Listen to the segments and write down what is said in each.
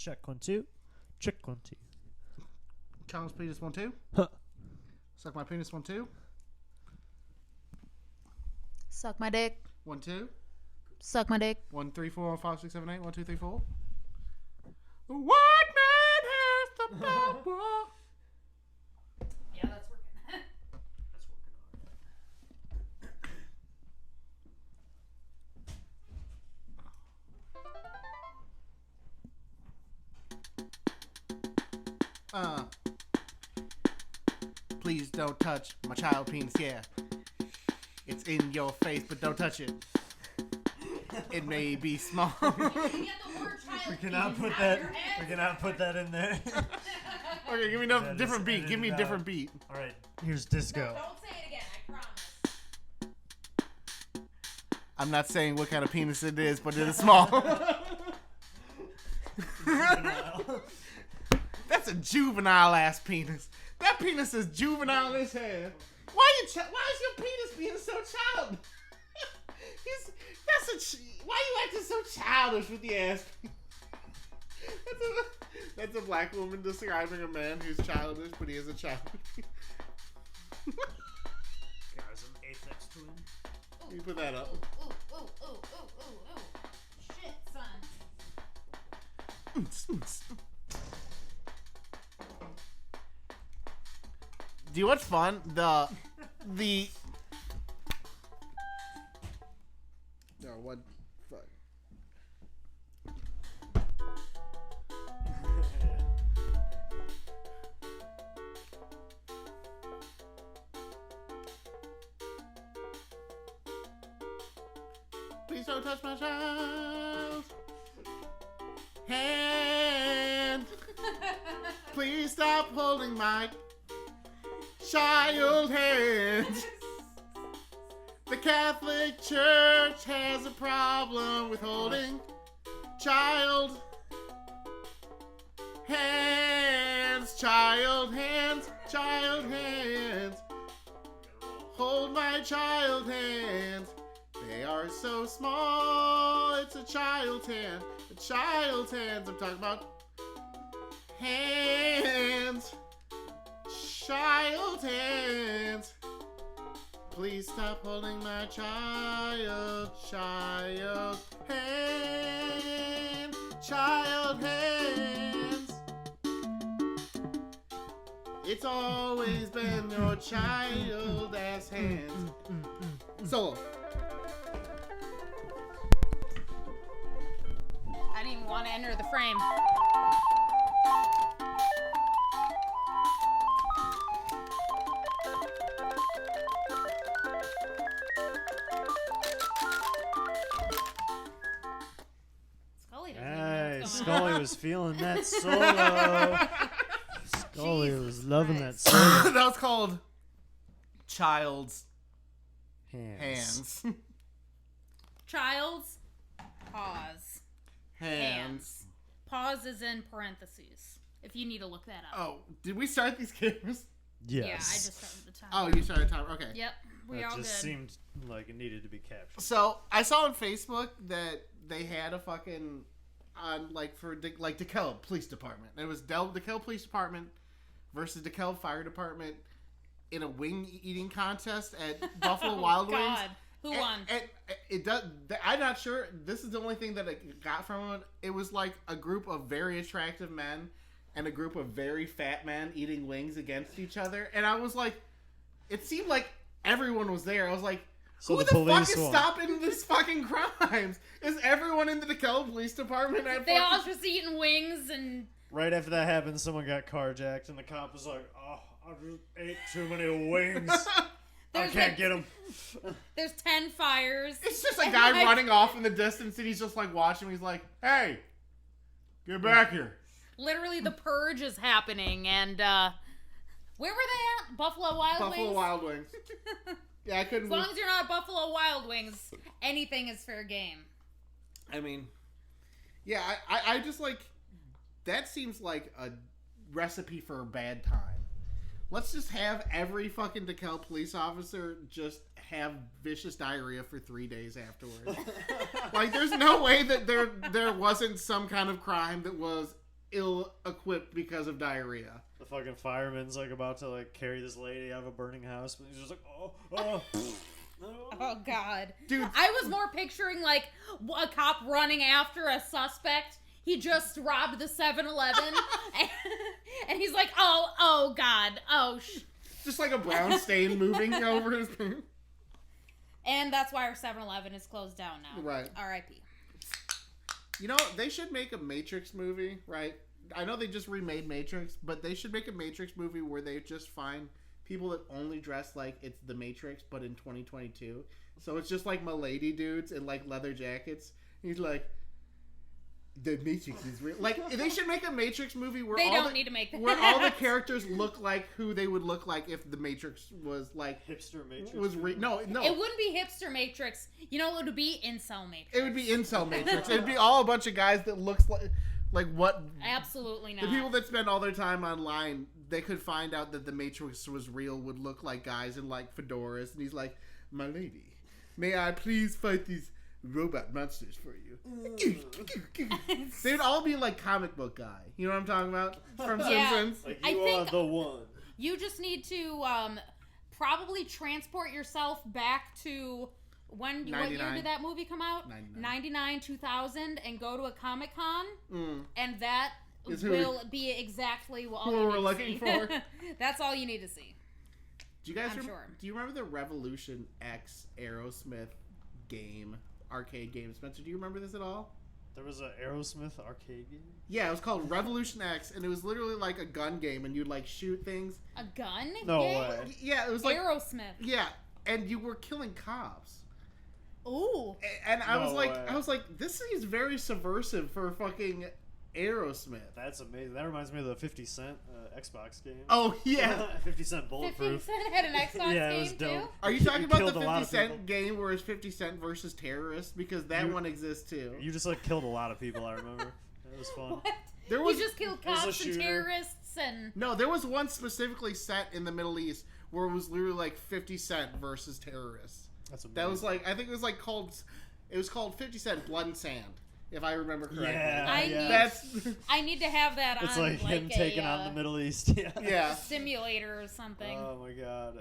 Check 1 2. Check 1 2. Child's penis 1 2. Huh. Suck my penis 1 2. Suck my dick. 1 2. Suck my dick. 1 3 4 5 6 7 8. 1 2 3 4. The white man has the power. Yeah, that's working. That's working Please don't touch my child penis, yeah. It's in your face, but don't touch it. It may be small. We cannot put that. We cannot put that in there. Okay, give me a different beat. Give me a different beat. All right, here's disco. No, don't say it again. I promise. I'm not saying what kind of penis it is, but it is small. That's a juvenile ass penis. That penis is juvenile as hell. Why is your penis being so childish? Why are you acting so childish with the ass? That's a black woman describing a man who's childish, but he is a child. Guys, I'm Aphex Twin. You put that up. Ooh. Shit, son. Do you know what's fun? No, what? Fuck. Please don't touch my child hand. Please stop holding my child hand. The Catholic Church has a problem with holding child hands. Child hands. Child hands. Hold my child hands. They are so small. It's a child's hand. A child's hands. I'm talking about hands. Child hands. Please stop holding my child hand. Child hands. It's always been your child ass hands. Solo. I didn't even want to enter the frame. Hey, Scully was feeling that solo. Scully was loving that solo. That was called Child's Hands. Hands. Child's pause. Hands. Pause is in parentheses. If you need to look that up. Oh, did we start these games? Yes. Yeah, I just started the time. Oh, you started time. Okay. Yep, we That all just good. seemed like it needed to be captured. So I saw on Facebook that they had a fucking for DeKalb Police Department. It was DeKalb Police Department versus DeKalb Fire Department in a wing eating contest at Buffalo Wild Wings. God, who won? And it does. I'm not sure. This is the only thing that I got from it. It was like a group of very attractive men and a group of very fat men eating wings against each other. And I was like, it seemed like everyone was there. I was like, So who the the fuck police is won. stopping these fucking crimes? Is everyone in the DeKalb Police Department? They all just eating wings and... Right after that happened, someone got carjacked, and the cop was like, "Oh, I just ate too many wings. I can't get them." There's 10 fires. It's just a guy running off in the distance, and he's just like watching. He's like, "Hey, get back here!" Literally, the purge is happening, and where were they at? Buffalo Wild Wings? Buffalo Wild Wings. Yeah, I couldn't. As long as you're not at Buffalo Wild Wings, anything is fair game. I mean, yeah, I just like that seems like a recipe for a bad time. Let's just have every fucking DeKalb police officer just have vicious diarrhea for 3 days afterwards. Like, there's no way that there wasn't some kind of crime that was ill-equipped because of diarrhea. The fucking fireman's like about to like carry this lady out of a burning house, but he's just like, oh. Oh God, Dude. I was more picturing like a cop running after a suspect. He just robbed the 7-Eleven, and he's like, oh God, Just like a brown stain moving over his thing. And that's why our 7-Eleven is closed down now. Right. R.I.P. You know, they should make a Matrix movie, right? I know they just remade Matrix, but they should make a Matrix movie where they just find people that only dress like it's the Matrix, but in 2022. So it's just like Milady dudes in like leather jackets. He's like, the Matrix is real. Like, they should make a Matrix movie where They don't need to make that. where all the characters look like who they would look like if the Matrix was like Hipster Matrix. no. It wouldn't be hipster Matrix. You know, it would be incel Matrix. It would be incel Matrix. It would be all a bunch of guys that looks like what. Absolutely not. The people that spend all their time online, they could find out that the Matrix was real, would look like guys in like fedoras, and he's like, "My lady, may I please fight these robot monsters for you?" They'd all be like comic book guy. You know what I'm talking about? From Yeah. Simpsons. Like, I you think- are the one. You just need to probably transport yourself back to what year 99. did that movie come out? 99, 2000, and go to a Comic-Con, and that Is who will be exactly what all who you we're need looking to see. for. That's all you need to see. Do you guys I'm sure. Do you remember the Revolution X Aerosmith game, arcade game? Spencer, do you remember this at all? There was an Aerosmith arcade game. Yeah, it was called Revolution X, and it was literally like a gun game, and you'd like shoot things. A gun? No game? way. Yeah, it was like Aerosmith. yeah, and you were killing cops. Ooh. And I was No like, way. this is very subversive for fucking Aerosmith. That's amazing. That reminds me of the 50 Cent Xbox game. Oh yeah. 50 Cent 50 Bulletproof. Cent had an Xbox Yeah, it was game dope. too? Are you talking about the killed a lot 50 of people. Cent game where it's 50 Cent versus terrorists? Because that You- one exists too. You just like killed a lot of people. I remember. It was fun. What? There was You just killed was a cops and shooter. terrorists and... no, there was one specifically set in the Middle East where it was literally like 50 Cent versus terrorists. That's amazing. That was like, I think it was like called 50 Cent Blood and Sand, if I remember correctly. Yeah, I yeah. need- That's I need to have that It's on like him a, taking on the Middle East. Yeah. yeah. simulator or something. Oh my god.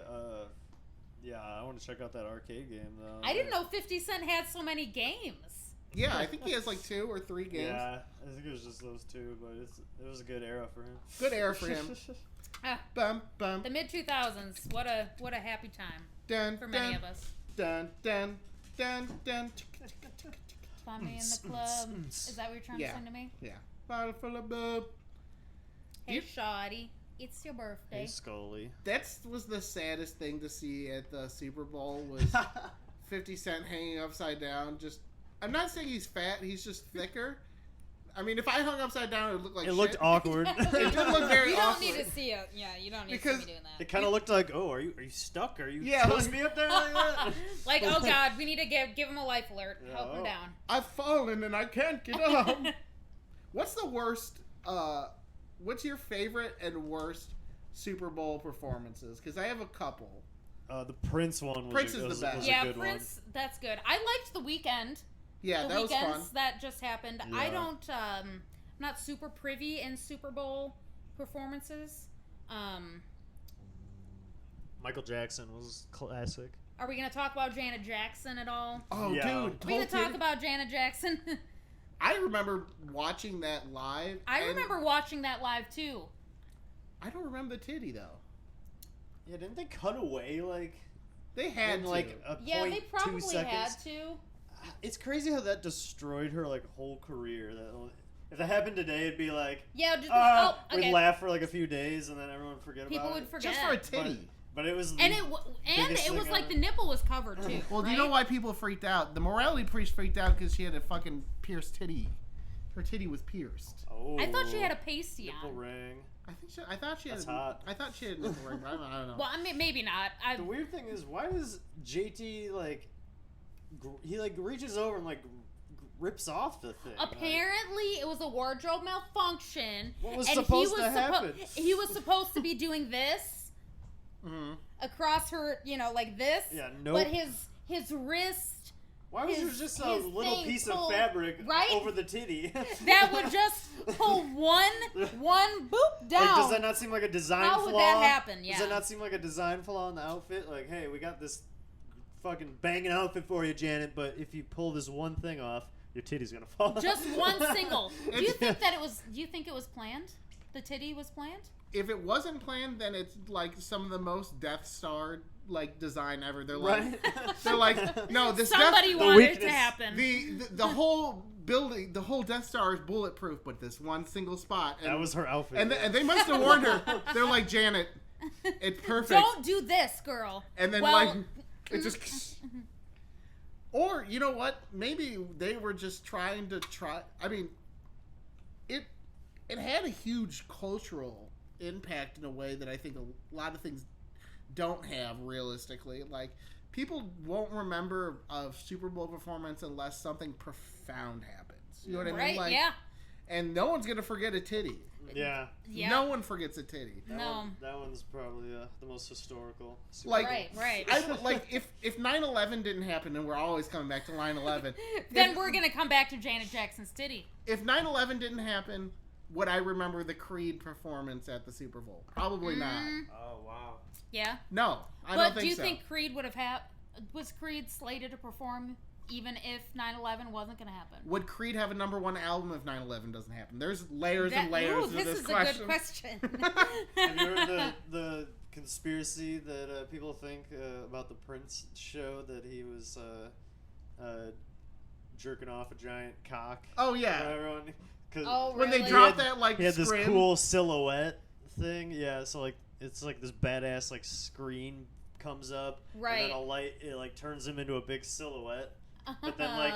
Yeah, I want to check out that arcade game though. I didn't know 50 Cent had so many games. Yeah, I think he has like 2 or 3 games. Yeah, I think it was just those two, but it was a good era for him. Good era for him. Ah, Bum bum. the mid 2000s. What a happy time Dun for many dun of us. dun dun dun dun. Find me in the club. Is that what you're trying Yeah. to sing to me? Yeah. Bottle full of bub. Hey, You- shawty, it's your birthday. Hey, Scully. That was the saddest thing to see at the Super Bowl was 50 Cent hanging upside down. Just, I'm not saying he's fat. He's just thicker. I mean, if I hung upside down, it would look like It shit. looked awkward. It did look very You don't awkward. need to see it. Yeah, you don't need Because to see me doing It that. kind of looked like, oh, are you stuck? Are you Yeah, supposed like- to be up there like that? Like, oh god, we need to give him a life alert. Yeah, Help him oh. down. I've fallen and I can't get up. What's the worst? What's your favorite and worst Super Bowl performances? Because I have a couple. The Prince one was, Prince a, is the was, best. was Yeah, a good Prince, that's good. I liked The Weeknd. Yeah, The that was fun. weekends that just happened. I Yeah. don't I'm not super privy in Super Bowl performances. one. Michael Jackson was classic. Are we gonna talk about Janet Jackson at all? Oh, Yeah. dude. Are we gonna whole talk titty- about Janet Jackson? I remember watching that live. I and remember watching that live too. I don't remember the titty though. Yeah, didn't they cut away like They had in to. like a Yeah, they 0.2 probably seconds? had to. It's crazy how that destroyed her like whole career. That if that happened today, it'd be like, Yeah, just, we'd okay. laugh for like a few days and then everyone would forget People about would it. forget. Just for a titty. But it was and it biggest was thing like ever. the nipple was covered too. Well, do you right? know why people freaked out? The morality priest freaked out because she had a fucking pierced titty. Her titty was pierced. Oh, I thought she had a pasty nipple on. ring. I thought she had. That's a, hot. I thought she had a nipple ring, but I don't know. Well, I mean, maybe not. The weird thing is, why does JT like he like reaches over and like rips off the thing? Like, Apparently, it was a wardrobe malfunction. What was and supposed to happen? He was supposed to be doing this Mhm. across her, like this. Yeah, nope. But his wrist Why was there just a his little thing piece pulled- of fabric right? over the titty? That would just pull one boop down. Like, does that not seem like a design How flaw? would that happen? Yeah. Does that not seem like a design flaw in the outfit? Like, hey, we got this fucking banging outfit for you, Janet, but if you pull this one thing off, your titty's gonna fall. Just one single. Do you think that it was? Do you think it was planned? The titty was planned? If it wasn't planned, then it's like some of the most Death Star like design ever. They're like, Right? they're like, no, this Somebody Death, wanted it to weakness. happen. the whole building, the whole Death Star is bulletproof, but this one single spot. And, That was her outfit. and they must have warned her. They're like, Janet, it's perfect. Don't do this, girl. And then Well- like it just. Or you know what? Maybe they were just trying to try. I mean, it had a huge cultural impact in a way that I think a lot of things don't have realistically. Like people won't remember a Super Bowl performance unless something profound happens. You know what I mean? Right? Like, Yeah. And no one's gonna forget a titty. yeah. Yeah. No one forgets a titty. That one's probably the most historical. Like, Right. I would like if 9/11 didn't happen, and we're always coming back to 9/11. Then we're gonna come back to Janet Jackson's titty. If 9/11 didn't happen, would I remember the Creed performance at the Super Bowl? Probably not. Oh wow. Yeah. No, I But don't think do you so. think Creed would have was Creed slated to perform even if 9/11 wasn't gonna happen? Would Creed have a #1 album if 9/11 doesn't happen? There's layers and Ooh, layers of this this is question. a good question. Have you heard the conspiracy that people think about the Prince show that he was jerking off a giant cock? Oh yeah, Everyone, 'cause Oh, when they really? drop He had- that like he had this scrim. cool silhouette thing. Yeah, so like it's like this badass like screen comes up, Right. And then a light it like turns him into a big silhouette. But then like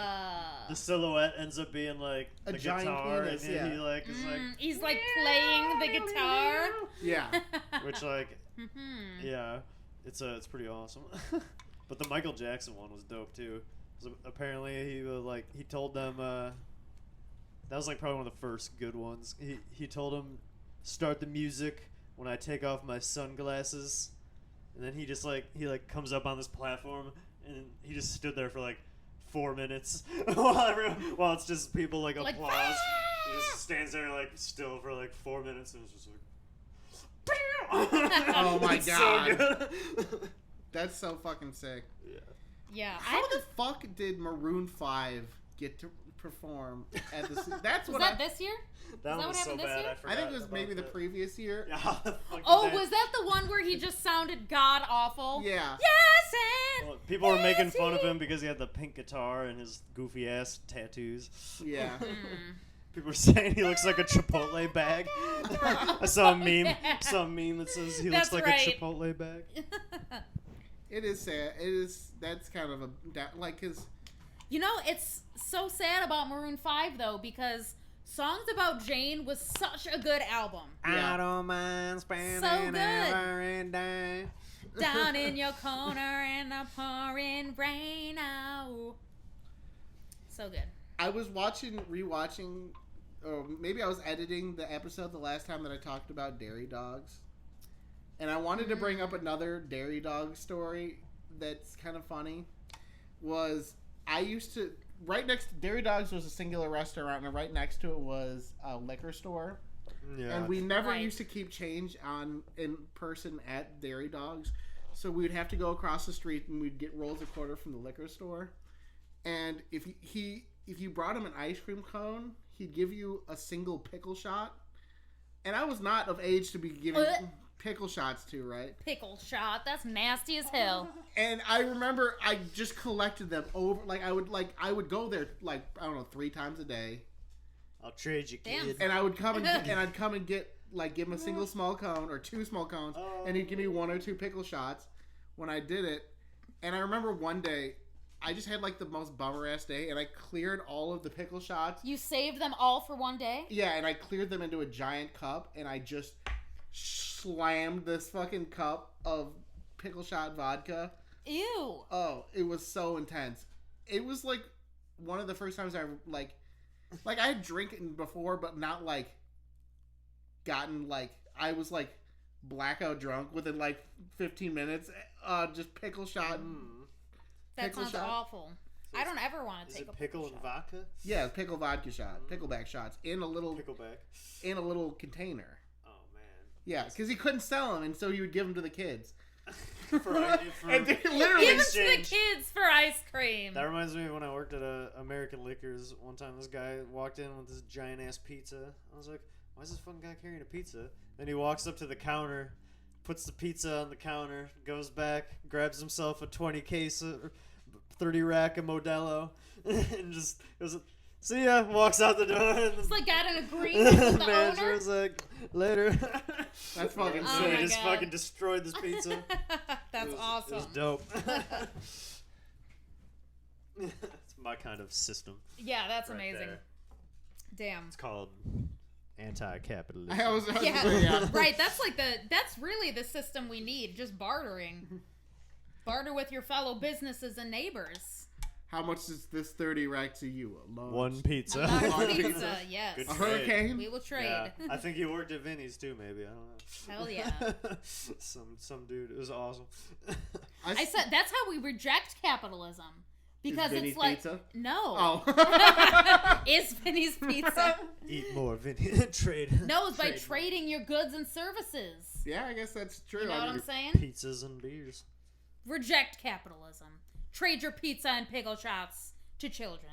the silhouette ends up being like A the giant guitar, penis, and yeah. he like is like he's like playing the guitar. Yeah, which like Mhm. yeah, it's pretty awesome. But the Michael Jackson one was dope too. 'Cause apparently he was like he told them that was like probably one of the first good ones. He told them start the music when I take off my sunglasses, and then he comes up on this platform and he just stood there for like 4 minutes while it's just people like Like, applause. He just stands there like still for like 4 minutes and it's just like. Oh my It's God. So good. that's so fucking sick. Yeah. Yeah, How the fuck did Maroon 5 get to perform at the? That's was what that this year? That that one what was so happened this bad. year? I I forgot. think it was about maybe the that. previous year. Yeah, how the fuck Oh, did that- was that the one where he just sounded god awful? Yeah. Yes, and Well, people were making fun of Nancy. him because he had the pink guitar and his goofy ass tattoos. Yeah. People were saying he looks like a Chipotle bag. I saw a meme. Yeah. Saw a meme that says he That's looks like right. a Chipotle bag. It is sad. It is. That's kind of a like his. You know, it's so sad about Maroon 5 though, because Songs About Jane was such a good album. Yeah. I don't mind spending So good. every day. Down in your corner in the pouring rain. Oh. So good. I was rewatching, or maybe I was editing the episode the last time that I talked about dairy dogs, and I wanted to bring up another dairy dog story that's kind of funny. Was I used to right next to Dairy Dogs was a singular restaurant, and right next to it was a liquor store. Yeah. And we never Right. used to keep change in person at Dairy Dogs, so we'd have to go across the street and we'd get rolls of quarter from the liquor store. And if you brought him an ice cream cone, he'd give you a single pickle shot. And I was not of age to be giving pickle shots to, right? Pickle shot. That's nasty as hell. And I remember I just collected them over. I would go there like I don't know 3 times a day. I'll trade you, Damn. kid. And I would come I'd come and get give him a single small cone or 2 small cones, and he'd give me 1 or 2 pickle shots when I did it. And I remember one day, I just had like the most bummer ass day, and I cleared all of the pickle shots. You saved them all for one day? Yeah, and I cleared them into a giant cup, and I just slammed this fucking cup of pickle shot vodka. Ew. Oh, it was so intense. It was like one of the first times I like I had drinking before, but not like gotten like I was like blackout drunk within like 15 minutes. Just pickle shot. That Pickle sounds shot. awful. I don't ever want to Is take it a pickle and shot. vodka? Yeah, pickle vodka shot, pickleback shots in a little container. Oh man. Yeah, because he couldn't sell them, and so he would give them to the kids. for And they literally Give it to the exchange. kids for ice cream. That reminds me of when I worked at American Liquors. One time, this guy walked in with this giant ass pizza. I was like, "Why is this fucking guy carrying a pizza?" Then he walks up to the counter, puts the pizza on the counter, goes back, grabs himself a 20 case, 30 rack of Modelo, and just goes, "See ya." Walks out the door. And It's like got an agreement with the manager owner. was like, "Later." That's fucking Oh So my he just God. fucking destroyed this pizza. That's It was awesome. dope. It's my kind of system. Yeah, that's right amazing. there. Damn. It's called anti-capitalism. I was Yeah, yeah. right. That's really the system we need. Just bartering. Barter with your fellow businesses and neighbors. How much is this 30 rack to you? A large- One pizza. A large Large pizza, pizza. yes. Good A trade. hurricane? We will trade. Yeah. I think he worked at Vinny's too, maybe. I don't know. Hell yeah. some dude. It was awesome. I said that's how we reject capitalism. Because Vinny's it's like pizza? no. Oh. Is Vinny's pizza. Eat more Vinny. Trade. No, it's by Trade trading your goods and services. Yeah, I guess that's true. You know I what mean, I'm saying? pizzas and beers. Reject capitalism. Trade your pizza and pickle shots to children.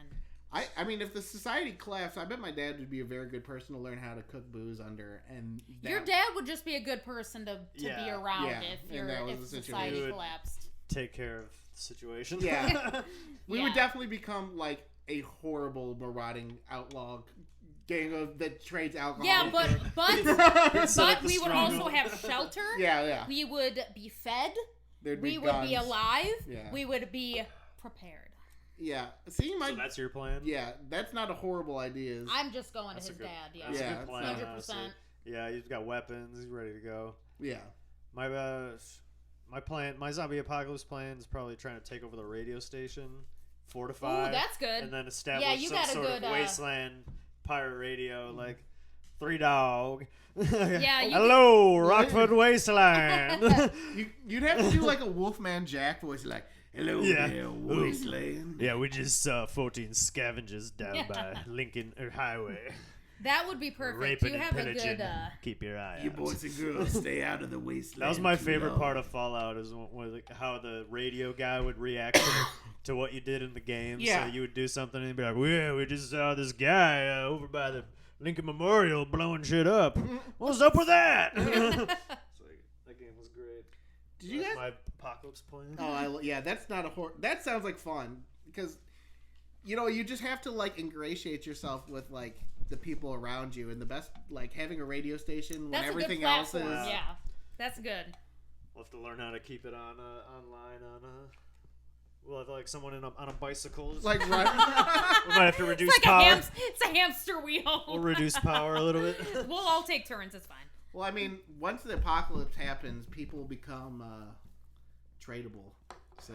I mean, if the society collapsed, I bet my dad would be a very good person to learn how to cook booze under. And Your dad would just be a good person to be Yeah. around Yeah, if and that was if the situation. society He would- collapsed. Take care of the situation. Yeah. We would Yeah. definitely become like a horrible, marauding outlaw gang that trades alcohol. Yeah, but Set up the we would stronghold. also have shelter. yeah. We would be fed. There'd We be would be guns. alive. Yeah. We would be prepared. Yeah. See, my So that's your plan? yeah, that's not a horrible idea. I'm just going That's to a his good, dad. Yeah, that's a Yeah, good plan, 100%. honestly. Yeah, he's got weapons. He's ready to go. Yeah. My plan, my zombie apocalypse plan is probably trying to take over the radio station, Ooh, fortify, that's good. and then establish Yeah, you some got a sort good, of wasteland pirate radio, Mm-hmm. like Three Dog. Yeah, you Hello, Rockford Wasteland. You'd have to do like a Wolfman Jack voice, like, "Hello Yeah. there, Ooh. wasteland." Yeah, we just saw 14 scavengers down Yeah. by Lincoln Highway. That would be perfect. Raping You and have a pillaging. good. Keep your eye You out. boys and girls, stay out of the wasteland. That was my too favorite long. part of Fallout is like how the radio guy would react to what you did in the game. Yeah. So you would do something and he'd be like, "Well, yeah, we just saw this guy over by the Lincoln Memorial blowing shit up. What's up with that?" It's like, that game was great. Did you That's guys? my apocalypse plan. Oh, yeah. That's not a that sounds like fun because, you just have to like ingratiate yourself with like the people around you, and the best like having a radio station when That's a good everything else platform. is. Yeah, that's good. We'll have to learn how to keep it on online we'll have like someone on a bicycle. Like we right. might have to reduce It's like power. it's a hamster wheel. We'll reduce power a little bit. We'll all take turns. It's fine. Well, I mean, once the apocalypse happens, people become tradable. So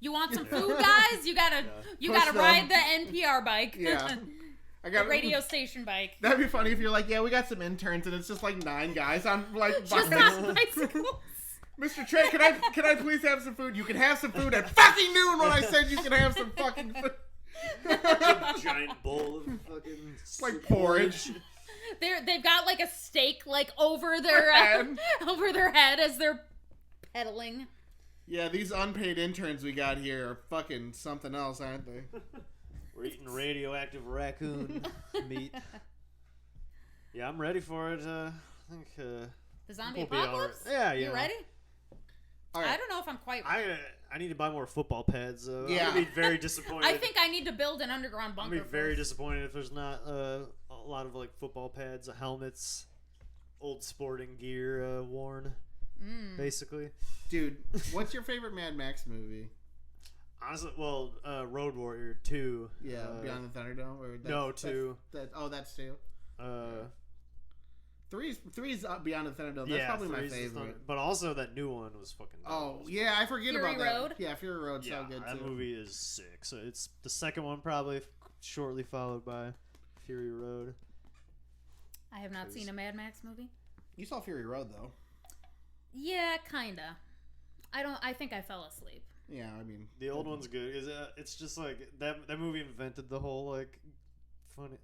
You want some food, guys? You gotta Push them. ride the NPR bike. Yeah. I The got radio station bike. That'd be funny if you're like, yeah, we got some interns, and it's just like 9 guys on like Just bikes. on bicycles. Mr. Trey, can I please have some food? You can have some food at fucking noon when I said you can have some fucking food. Giant bowl of fucking Like porridge. They've got like a steak like over their Head. over their head as they're pedaling. Yeah, these unpaid interns we got here are fucking something else, aren't they? We're eating radioactive raccoon meat. Yeah, I'm ready for it. I think The zombie we'll be all right. apocalypse? Yeah, You yeah. ready? All I right. don't know if I'm quite I need to buy more football pads. Yeah. I'm gonna be very disappointed. I think I need to build an underground I'm bunker. gonna be very first. disappointed if there's not a lot of like football pads, helmets, old sporting gear worn, basically. Dude, what's your favorite Mad Max movie? Honestly, well, Road Warrior 2. Yeah, Beyond the Thunderdome? Or No, 2. That's 2. Uh, Three's Beyond the Thunderdome. That's probably my 3's the favorite. Thunder- but also that new one was fucking dope. Oh, yeah, I forget Fury about that. Road? Yeah, Fury Road's Yeah, so good that too. movie is sick. So it's the second one, probably shortly followed by Fury Road. I have not seen a Mad Max movie. You saw Fury Road though. Yeah, kinda. I think I fell asleep. Yeah, I mean, The old one's good. It's just like that movie invented the whole like funny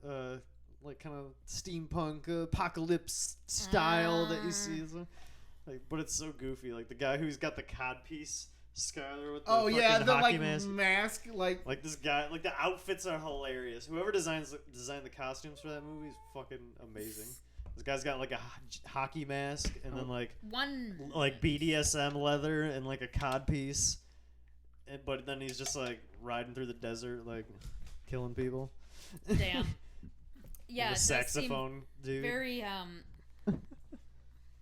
like kind of steampunk apocalypse style that you see. Like, but it's so goofy. Like the guy who's got the codpiece, Skyler with the fucking the hockey like mask, like this guy. Like the outfits are hilarious. Whoever designed the costumes for that movie is fucking amazing. This guy's got like a hockey mask and then like BDSM leather and like a codpiece. But then he's just like riding through the desert, like killing people. Damn. Yeah, the saxophone dude. Very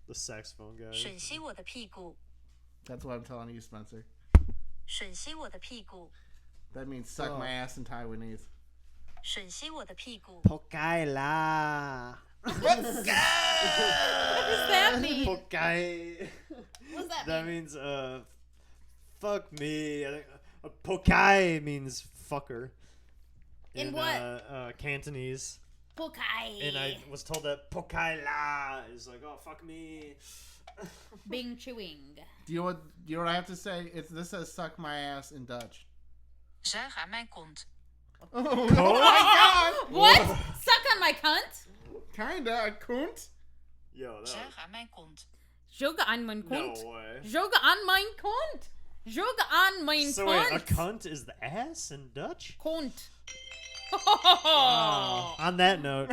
The saxophone guy. 吮吸我的屁股， that's what I'm telling you, Spencer. 吮吸我的屁股， That means suck my ass in Taiwanese. 吮吸我的屁股， Pokaila. What does that mean? Pokai. What does that That mean? means fuck me. I think Pokai means fucker. In what? Cantonese. Pokai. And I was told that Pokaila is like, oh fuck me. Bing chewing. Do you know what I have to say? This says suck my ass in Dutch. zuig aan mijn kont. Oh my god! What? Suck on my cunt? Kinda, a kunt? Yo, that Zuig aan mijn kont. Zoge aan mijn kont. no way. Zoge aan mijn kont. Zoge aan mijn So kont. wait, a cunt is the ass in Dutch? Kont. On that note,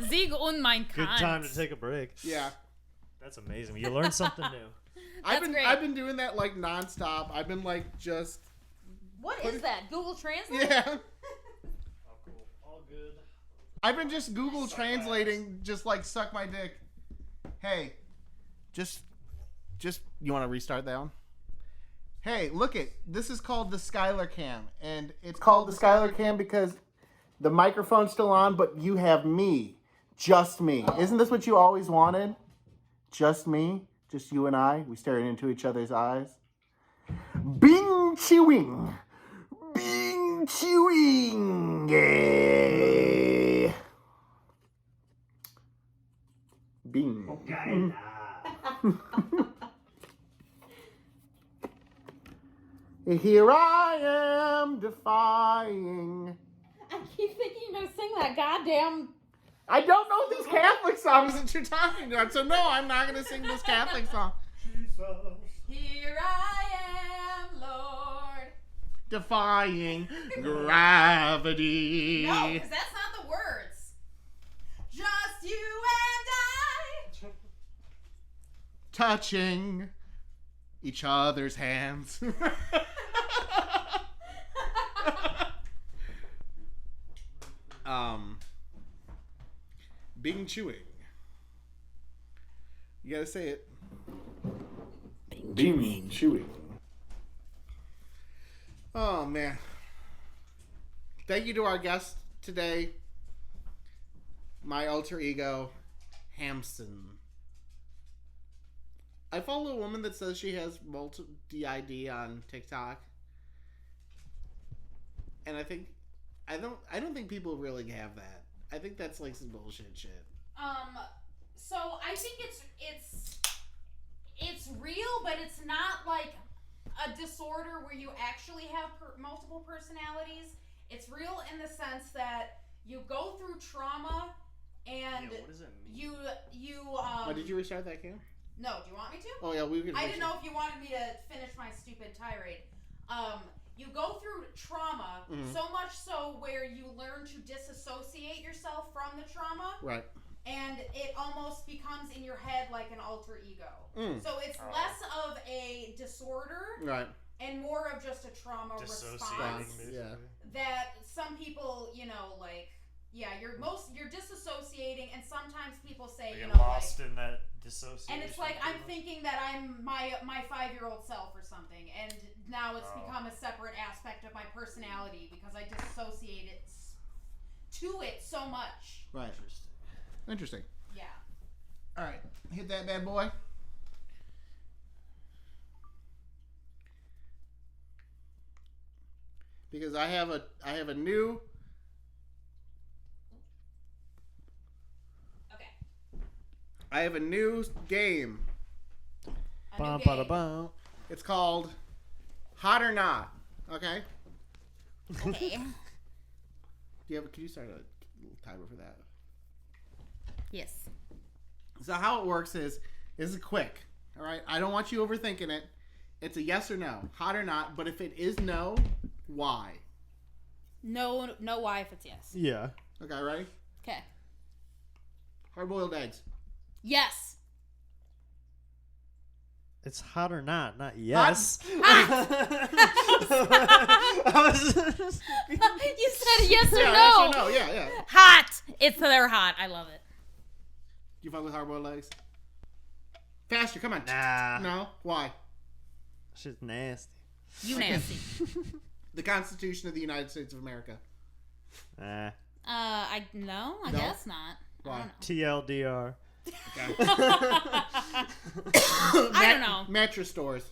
Zieg on mijn good kont. time to take a break. Yeah. That's amazing. You learn something new. I've That's great. I've been doing that like nonstop. I've been like just What is that? Google Translate? yeah. Oh, cool. All good. I've been just Google translating just like suck my dick. Hey, just you want to restart that one? Hey, look it. This is called the Skylar Cam, and it's called the Skylar Cam because the microphone's still on, but you have me, just me. Isn't this what you always wanted? Just me, just you and I. We staring into each other's eyes. Bing chewing, bing chewing. Yeah. Bing. Here I am defying. I keep thinking you're gonna sing that goddamn. I don't know these Catholic songs that you're talking about, so no, I'm not gonna sing this Catholic song. Here I am, Lord. Defying gravity. No, because that's not the words. Just you and I. Touching each other's hands. Bing chewing. You gotta say it. Bing chewing. Oh man. Thank you to our guest today, my alter ego, Hamson. I follow a woman that says she has DID on TikTok, and I don't think people really have that. I think that's like some bullshit shit. So I think it's real, but it's not like a disorder where you actually have multiple personalities. It's real in the sense that you go through trauma and Yeah, what does that mean? you Oh, did you restart that cam? No, do you want me to? Oh yeah, we could. I didn't know if you wanted me to finish my stupid tirade. You go through trauma so much so where you learn to disassociate yourself from the trauma, Right. and it almost becomes in your head like an alter ego. So it's Oh. less of a disorder Right. and more of just a trauma Dissociating, response basically. Yeah. that some people, like, yeah, you're disassociating, and sometimes people say, They you get know, lost like, in that dissociation. and it's like I'm feeling. thinking that I'm my 5-year-old self or something, and now it's become a separate aspect of my personality because I dissociate it to it so much. Right. Interesting. Yeah. All right, hit that bad boy. Because I have a new. Okay. I have a new game. A new Bum, game. bada, bum. It's called Hot or not? Okay. Okay. Can you start a little timer for that? Yes. So how it works is quick. All right. I don't want you overthinking it. It's a yes or no, hot or not. But if it is no, why? No, why if it's yes. Yeah. Okay, ready? Okay. Hard-boiled eggs. Yes. It's hot or not yes. You said yes or Yeah, no. yes or no. Yeah. Hot. They're hot. I love it. You fuck with hard-boiled eggs? Faster, come on. Nah. No? Why? Shit's nasty. You nasty. The Constitution of the United States of America. Nah. I No? guess not. Why? TLDR. Okay. I don't know. Mattress stores.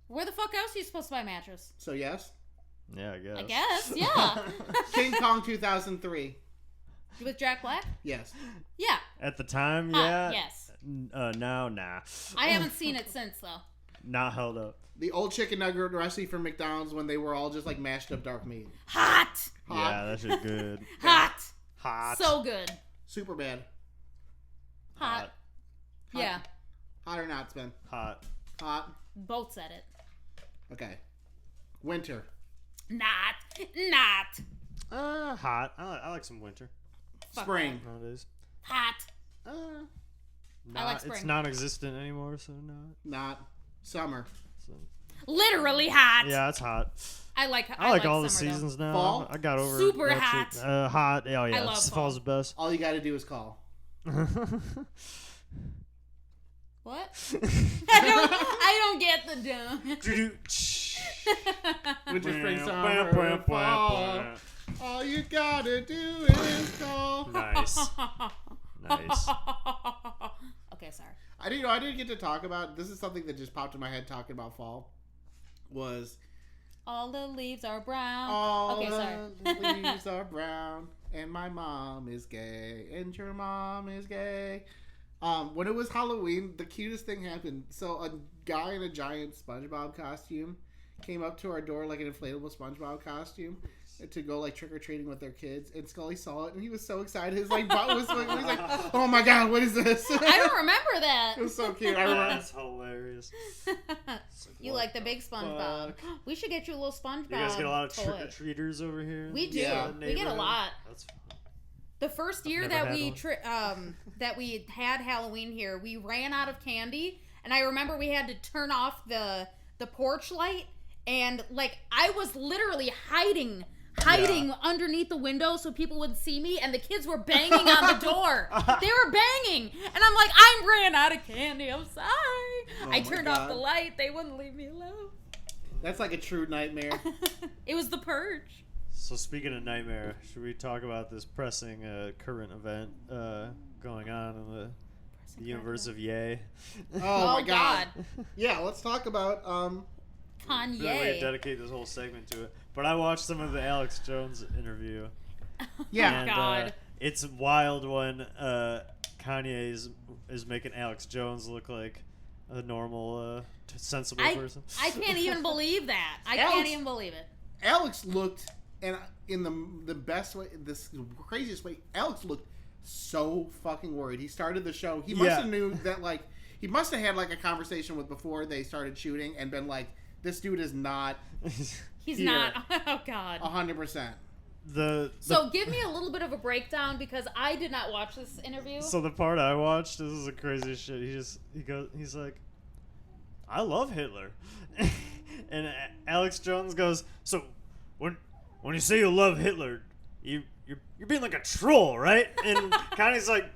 Where the fuck else are you supposed to buy a mattress? So yes. Yeah, I guess. I guess, yeah. King Kong 2003. With Jack Black? Yes. Yeah. At the time, Hot, yeah. yes. No, nah. I haven't seen it since though. Not held up. The old chicken nugget recipe from McDonald's when they were all just like mashed up dark meat. Hot. Yeah, that shit good. Hot. Hot. So good. Super bad. Hot. Yeah. Hot or not, Sven? Hot. Hot. Both said it. Okay. Winter. Not. Hot. I like some winter Fuck Spring. nowadays. Hot. Not, like spring. It's non-existent anymore, so not. Not. Summer. So. Literally hot. Yeah, it's hot. I like I like all the summer, though. seasons now. Fall? I got over Super that hot. shit. Hot. Oh yeah, love fall. fall's the best. All you gotta do is call. What? I don't get the dumb. Winter, spring, summer, fall. All you gotta do is call. Nice. Nice. Okay, sorry. I didn't get to talk about. This is something that just popped in my head talking about fall. Was All the leaves are brown. all Okay, sorry. the leaves are brown, and my mom is gay, and your mom is gay. When it was Halloween, the cutest thing happened. So a guy in a giant SpongeBob costume came up to our door like an inflatable SpongeBob costume to go like trick-or-treating with their kids, and Scully saw it and he was so excited. His like butt was like, he's like, oh my god, what is this? I don't remember that. It was so cute. I remember. That's hilarious. You like the big SpongeBob. We should get you a little SpongeBob. You guys get a lot of toy. trick-or-treaters over here. We do. Yeah. We get a lot. That's fun. The first year never that had we one. that we had Halloween here, we ran out of candy, and I remember we had to turn off the porch light, and like I was literally hiding underneath the window so people would see me, and the kids were banging on the door. They were banging, and I'm like, I ran out of candy. I'm sorry. I my turned off God. the light. They wouldn't leave me alone. That's like a true nightmare. It was the purge. So speaking of nightmare, should we talk about this pressing current event going on in the universe of Yay? Oh my god. Yeah, let's talk about Kanye. Really, we dedicate this whole segment to it. But I watched some of the Alex Jones interview. Yeah. And, God. It's wild when Kanye is making Alex Jones look like a normal, sensible person. I can't even believe that. I can't even believe it. Alex looked, and in the best way, this craziest way, Alex looked so fucking worried. He started the show. He must have knew that, like, he must have had like a conversation with before they started shooting and been like, this dude is not He's here. not. Oh God. 100%. So give me a little bit of a breakdown because I did not watch this interview. So the part I watched, this is the craziest shit. He's like, I love Hitler, and Alex Jones goes, so when you say you love Hitler, you're being like a troll, right? And Kanye's like,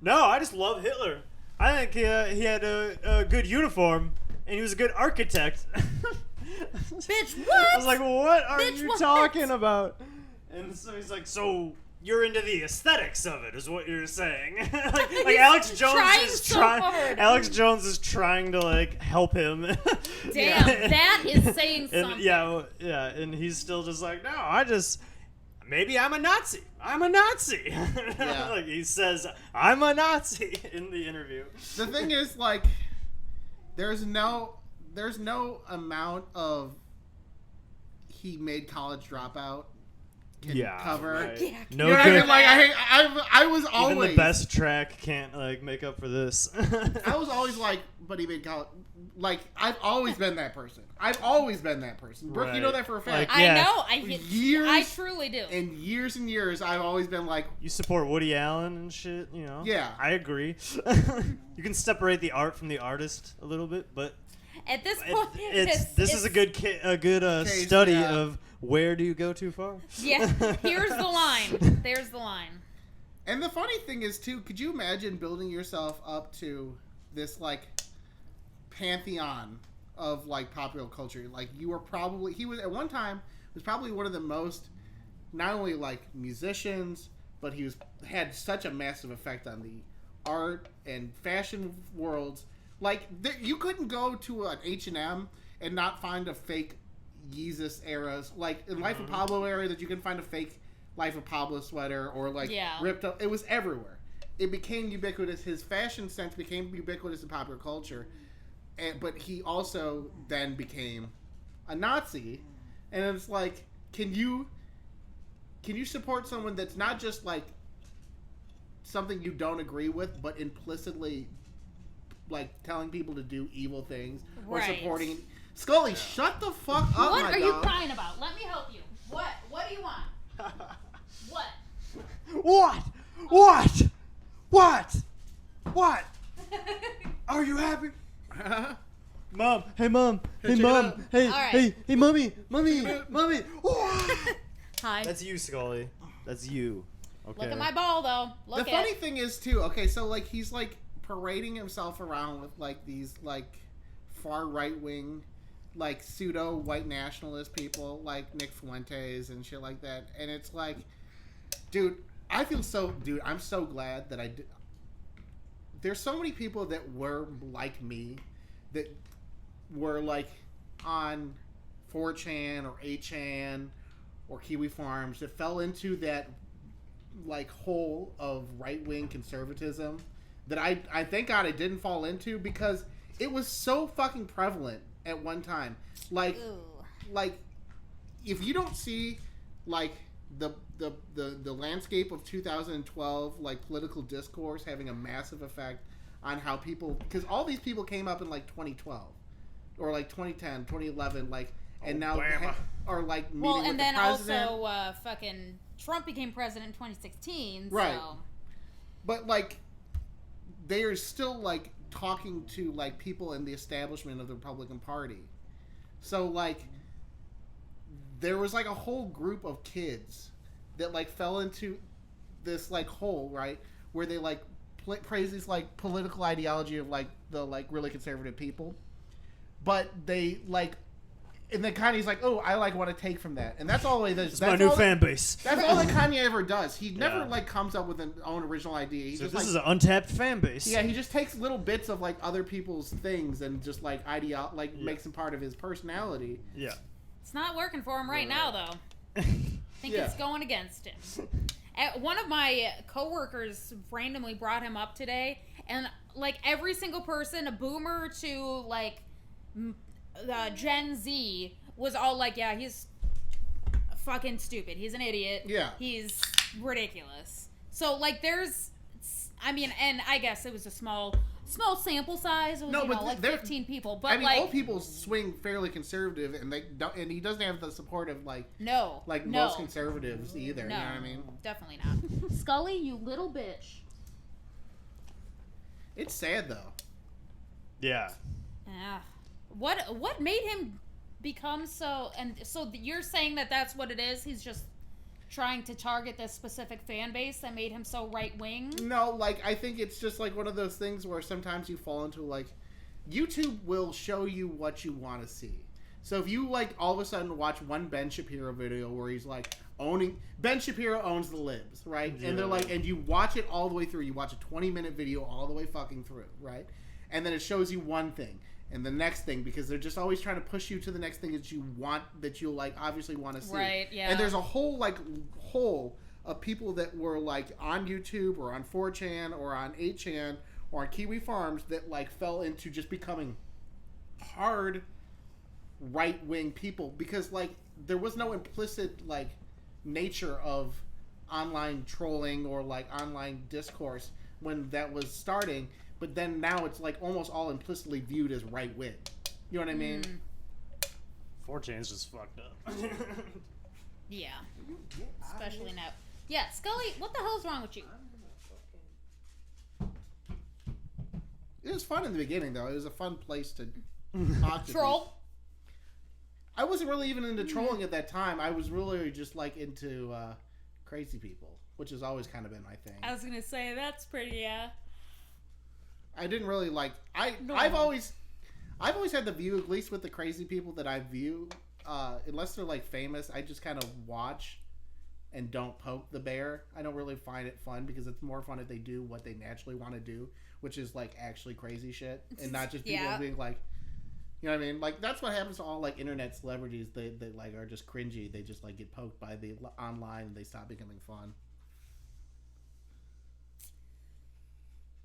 no, I just love Hitler. I think he had a good uniform and he was a good architect. Bitch, what? I was like, what are Bitch, you what? talking about? And so he's like, so you're into the aesthetics of it, is what you're saying. like He's Alex Jones trying is so trying. hard. Alex Jones is trying to like help him. Damn, that is saying and, something. yeah, and he's still just like, no, maybe I'm a Nazi. I'm a Nazi. Yeah. Like he says, I'm a Nazi in the interview. The thing is, like, there's no there's no amount of he made College Dropout can cover. right. Yeah, No You know what I good. mean? Like I was always Even the best track can't like make up for this. I was always like, but he made College. Like I've always been that person. I've always been that person. Brooke, you know Right. that for a fact. Like, I Yeah. know. Years I truly do. and years, I've always been like, You support Woody Allen and shit, you know. Yeah. I agree. You can separate the art from the artist a little bit, but At this point, this is a good Case, study yeah. of where do you go too far. Yeah, here's the line. There's the line. and the funny thing is too, could you imagine building yourself up to this like pantheon of like popular culture? Like you were probably he was at one time was probably one of the most not only like musicians, but he had such a massive effect on the art and fashion worlds. Like you couldn't go to an H&M and not find a fake Yeezus eras, like in Life of Pablo era, that you can find a fake Life of Pablo sweater or like Yeah. ripped up. It was everywhere. It became ubiquitous. His fashion sense became ubiquitous in popular culture, but he also then became a Nazi. And it's like, can you support someone that's not just like something you don't agree with, but implicitly like telling people to do evil things or Right. supporting Scully, shut the fuck up, What my are you dog. crying about? Let me help you. What? What do you want? What? What? Are you happy? Mom, hey mom, hey check it mom, out. hey, All right. hey, mommy. Hi. That's you, Scully. That's you. Okay. Look at my ball, though. Look The at funny it. thing is too, okay, so like he's like parading himself around with like these like far right wing like pseudo white nationalist people like Nick Fuentes and shit like that, and it's like, dude, I'm so glad that I did. There's so many people that were like me that were like on 4chan or 8chan or Kiwi Farms that fell into that like hole of right-wing conservatism that I thank God I didn't fall into, because it was so fucking prevalent at one time. Like Ooh. if you don't see like the landscape of 2012 like political discourse having a massive effect on how people, because all these people came up in like 2012 or like 2010, 2011, like, and now Obama. are like meeting Well, with and the then president. also, fucking Trump became president in 2016. Right. So. But like they are still like talking to like people in the establishment of the Republican Party. So like there was like a whole group of kids that like fell into this like hole, right, where they like praise this like political ideology of like the like really conservative people, but they like, and then Kanye's like, oh, I like want to take from that, and that's all he does. It's my new fan base. That's all that Kanye ever does. He never Yeah. like comes up with an own original idea. He So just this like, is an untapped fan base. yeah, he just takes little bits of like other people's things and just like makes them part of his personality. Yeah. It's not working for him right now, though. I think Yeah. it's going against him. One of my coworkers randomly brought him up today, and like every single person, a boomer to like Gen Z, was all like, "Yeah, he's fucking stupid. He's an idiot. Yeah. He's ridiculous." So like, and I guess it was a small sample size. It was No, but like there- 15 people, but I mean, like old people swing fairly conservative, and they don't, and he doesn't have the support of like no, most conservatives either. No, You know what I mean? definitely not. Scully, you little bitch. It's sad though. Yeah. Yeah. What made him become so? And so you're saying that that's what it is? He's just trying to target this specific fan base that made him so right wing. No, like I think it's just like one of those things where sometimes you fall into like YouTube will show you what you want to see. So if you like all of a sudden watch one Ben Shapiro video where he's like owning Ben Shapiro owns the libs, right? And they're Yeah. like, and you watch it all the way through. You watch a 20-minute video all the way fucking through, right? And then it shows you one thing and the next thing, because they're just always trying to push you to the next thing that you want, that you like obviously want to see. Right, yeah. And there's a whole like hole of people that were like on YouTube or on 4chan or on 8chan or on Kiwi Farms that like fell into just becoming hard right-wing people, because like there was no implicit like nature of online trolling or like online discourse when that was starting, but then now it's like almost all implicitly viewed as right-wing. You know what I mean? 4chan's just fucked up. Yeah. Especially now. Yeah, Scully, what the hell's wrong with you? It was fun in the beginning, though. It was a fun place to talk to Troll? people. I wasn't really even into trolling at that time. I was really just like into crazy people, which has always kind of been my thing. I was gonna say, that's pretty, yeah. I didn't really like... No. I've always had the view, at least with the crazy people that I view, unless they're like famous, I just kind of watch and don't poke the bear. I don't really find it fun because it's more fun if they do what they naturally want to do, which is like actually crazy shit and not just people Yeah. being like, you know what I mean? Like that's what happens to all like internet celebrities. They like are just cringy. They just like get poked by the online and they stop becoming fun.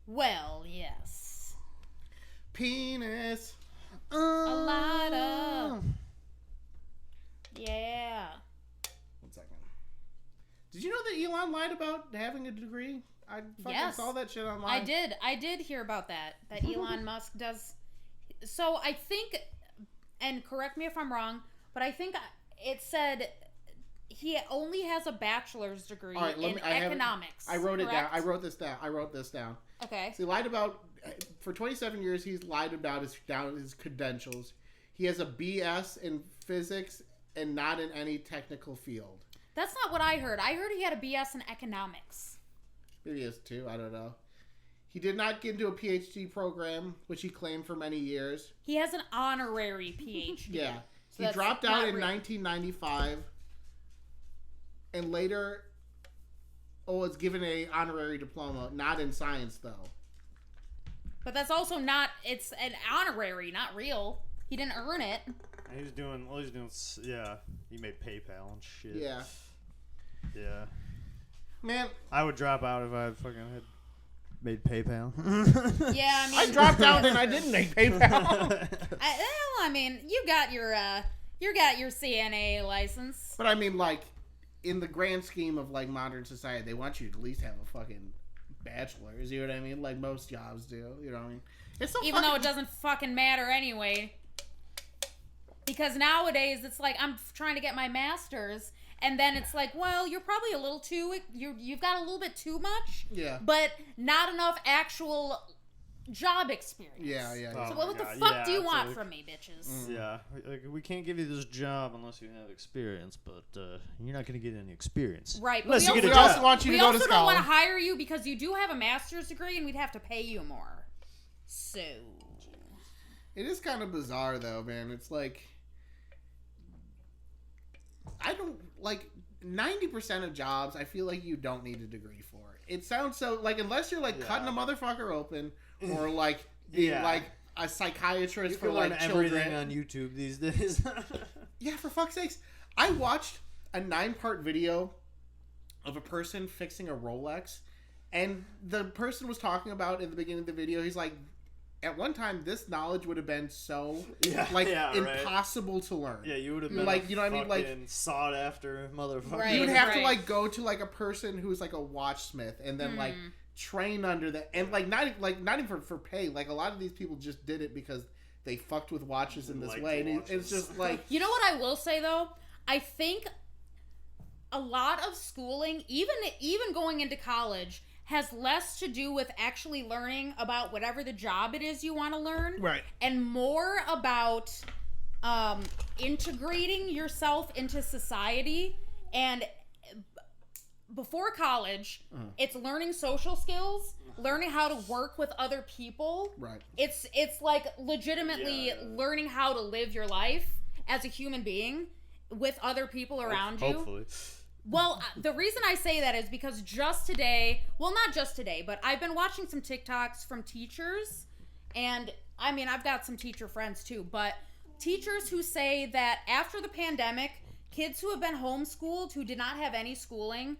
Well, yes. Penis. A lot of... Yeah. 1 second. Did you know that Elon lied about having a degree? I fucking Yes. saw that shit online. I did hear about that Elon Musk does. So I think, and correct me if I'm wrong, but I think it said he only has a bachelor's degree All right, in economics. I wrote it down. correct? I wrote this down. Okay. So he lied about, for 27 years, he's lied about his credentials. He has a BS in physics and not in any technical field. That's not what I heard. I heard he had a BS in economics. Maybe he has two, I don't know. He did not get into a PhD program, which he claimed for many years. He has an honorary PhD. Yeah. So He that's dropped out not in real. 1995 and later was given a honorary diploma, not in science though. But that's also not, it's an honorary, not real. He didn't earn it. He was doing, yeah, he made PayPal and shit. Yeah. Yeah. Man, I would drop out if I fucking had made PayPal. Yeah, I mean... I dropped out and I didn't make PayPal. I mean, you got your CNA license. But I mean, like, in the grand scheme of, like, modern society, they want you to at least have a fucking bachelor's, you know what I mean? Like most jobs do, you know what I mean? It's so Even though it doesn't fucking matter anyway. Because nowadays, it's like, I'm trying to get my master's, and then it's like, well, you're probably a little too, you've got a little bit too much, Yeah. but not enough actual job experience. Yeah. Oh So my what the God, fuck yeah, do you it's want like- from me, bitches? Yeah, like, we can't give you this job unless you have experience, but you're not going to get any experience. Right, but Unless you we get a We also, job. also want you we to go also to don't want to college. hire you because you do have a master's degree and we'd have to pay you more. So... It is kind of bizarre, though, man. It's like... I don't... Like, 90% of jobs, I feel like you don't need a degree for. It sounds so... Like, unless you're, like, Yeah. cutting a motherfucker open, or, like, being, Yeah. like, a psychiatrist You for, can learn like, everything children. on YouTube these days. Yeah, for fuck's sakes. I watched a 9-part video of a person fixing a Rolex, and the person was talking about in the beginning of the video, he's like, at one time, this knowledge would have been so, like, right. impossible to learn. Yeah, you would have been Like, you know what I mean? Like- sought after motherfucker. Right. You would have to, Right. like, go to, like, a person who's, like, a watchsmith, and then, like, train under that, and, like, not even for pay. Like, a lot of these people just did it because they fucked with watches in this Liked way, and it's watches. just, like... You know what I will say though? I think a lot of schooling, even going into college, has less to do with actually learning about whatever the job it is you want to learn, Right. and more about integrating yourself into society. And before college, it's learning social skills, learning how to work with other people. Right. It's like legitimately Yeah. learning how to live your life as a human being with other people around you. Hopefully. Well, the reason I say that is because just today, well, not just today, but I've been watching some TikToks from teachers, and I mean, I've got some teacher friends too, but teachers who say that after the pandemic, kids who have been homeschooled, who did not have any schooling,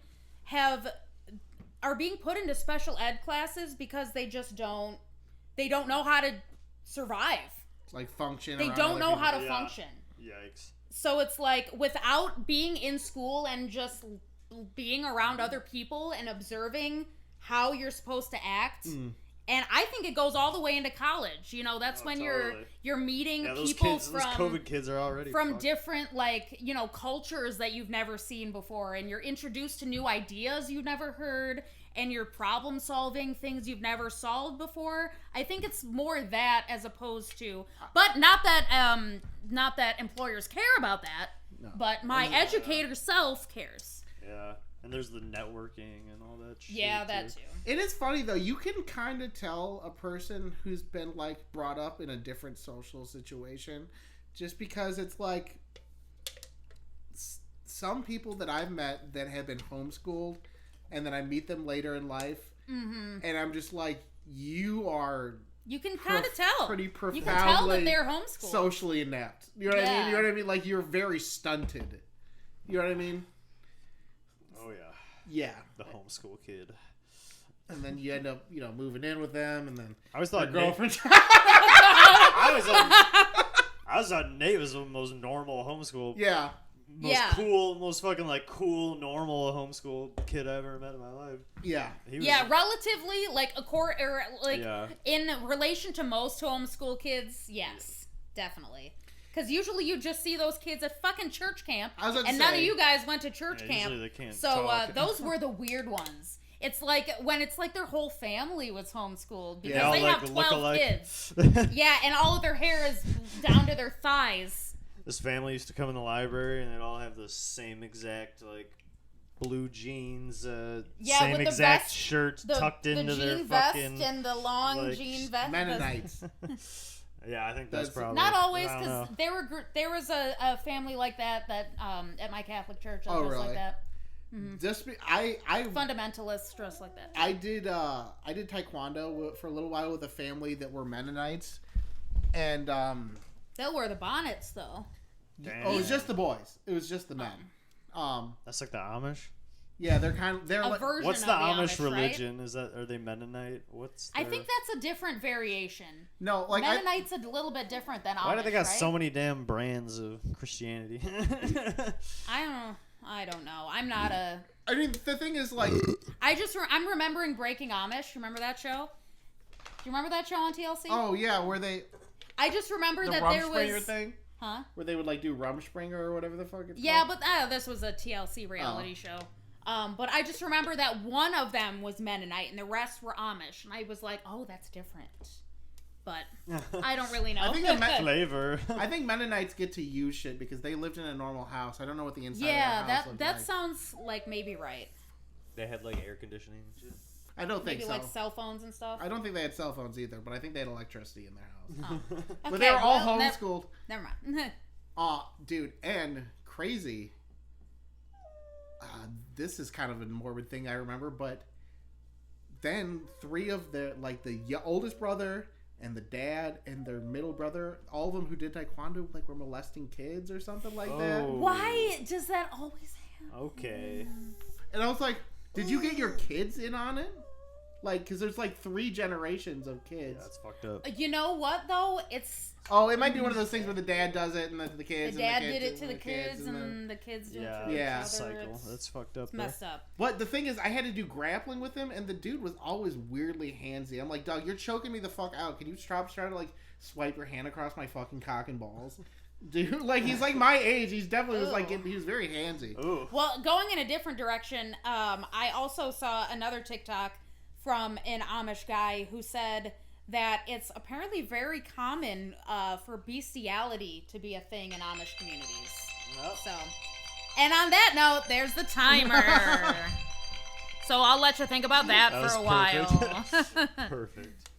are being put into special ed classes because they just don't know how to survive. Like, function They around don't other know how to Yeah. function. Yikes. So it's like, without being in school and just being around other people and observing how you're supposed to act. And I think it goes all the way into college. You know, that's when totally. you're meeting Those people kids, those COVID kids are already from fucked. different, like, you know, cultures that you've never seen before, and you're introduced to new ideas you've never heard, and you're problem solving things you've never solved before. I think it's more that as opposed to, but not that employers care about that. No. But my educator self cares. Yeah. And there's the networking and all that shit. Yeah, that too. It is funny though. You can kind of tell a person who's been like brought up in a different social situation, just because it's like some people that I've met that have been homeschooled, and then I meet them later in life, and I'm just like, you can kind of tell. pretty You can tell that profoundly they're homeschooled. socially inept. You know what I mean? Yeah. You know what I mean? Like you're very stunted. You know what I mean? Oh, yeah. Yeah. The homeschool kid. And then you end up, you know, moving in with them, and then I always their thought Nate, girlfriend. I always thought Nate was the most normal homeschool. Yeah. Most Yeah. cool, most fucking like cool, normal homeschool kid I ever met in my life. Yeah. He was, Yeah, relatively, like, Yeah. in relation to most homeschool kids, yes, definitely. Because usually you just see those kids at fucking church camp, I was about to and none of say- you guys went to church Yeah, camp. usually they can't So talk. those were the weird ones. It's like when it's like their whole family was homeschooled because Yeah, all, they like, have look 12 alike. kids. Yeah, and all of their hair is down to their thighs. This family used to come in the library and they'd all have the same exact like blue jeans, Yeah, same with the exact vest, shirt tucked into the their jean vest fucking. and the long like, jean vest. Mennonites. Yeah, I think that's That's- probably Not always, I don't because know. there was a family like that at my Catholic church that Oh, was really? like that. Just I Fundamentalists dressed like that. I did taekwondo for a little while with a family that were Mennonites, and They'll wear the bonnets though. Damn. it was just the boys. It was just the men. That's like the Amish. Yeah, they're A like, version What's of the Amish, Amish right? religion? Are they Mennonite? What's I their- think that's a different variation. no, like Mennonite's a little bit different than Amish. Why do they got right? so many damn brands of Christianity? I don't know. I'm not a. I mean, the thing is, like, I'm remembering Breaking Amish. Remember that show? Do you remember that show on TLC? oh yeah, where they I just remember the that there Rumspringer was. thing, Huh? where they would like do Rumspringer or whatever the fuck it's Yeah, called. but this was a TLC reality show. But I just remember that one of them was Mennonite and the rest were Amish, and I was like, "Oh, that's different." But I don't really know. I think that Flavor. I think Mennonites get to use shit because they lived in a normal house. I don't know what the inside yeah, of their house that looked that like. sounds like maybe right. They had like air conditioning and shit. I don't think Maybe so. like cell phones and stuff. I don't think they had cell phones either, but I think they had electricity in their house. Oh. But Okay, they were all well, homeschooled. Never mind. Dude, and crazy. This is kind of a morbid thing I remember, but then three of the oldest brother and the dad and their middle brother, all of them who did taekwondo, like were molesting kids or something like that. Oh. Why does that always happen? Okay. And I was like, did you get your kids in on it? Like, because there's like 3 generations of Yeah, kids. that's fucked up. You know what though? It's Oh, it might be one of those things where the dad does it and the the kids. dad and the did kids it to the kids, then- and the kids do Yeah, it to Yeah. each other. cycle. It's That's fucked up. Though. messed up. But the thing is, I had to do grappling with him, and the dude was always weirdly handsy. I'm like, dog, you're choking me the fuck out. Can you stop trying to, like, swipe your hand across my fucking cock and balls? Dude, like, he's like my age. He's definitely was like, he was very handsy. Ooh. Well, going in a different direction, I also saw another TikTok from an Amish guy who said that it's apparently very common for bestiality to be a thing in Amish communities. Well, So, and on that note, there's the timer. So I'll let you think about that, That for a was while. perfect.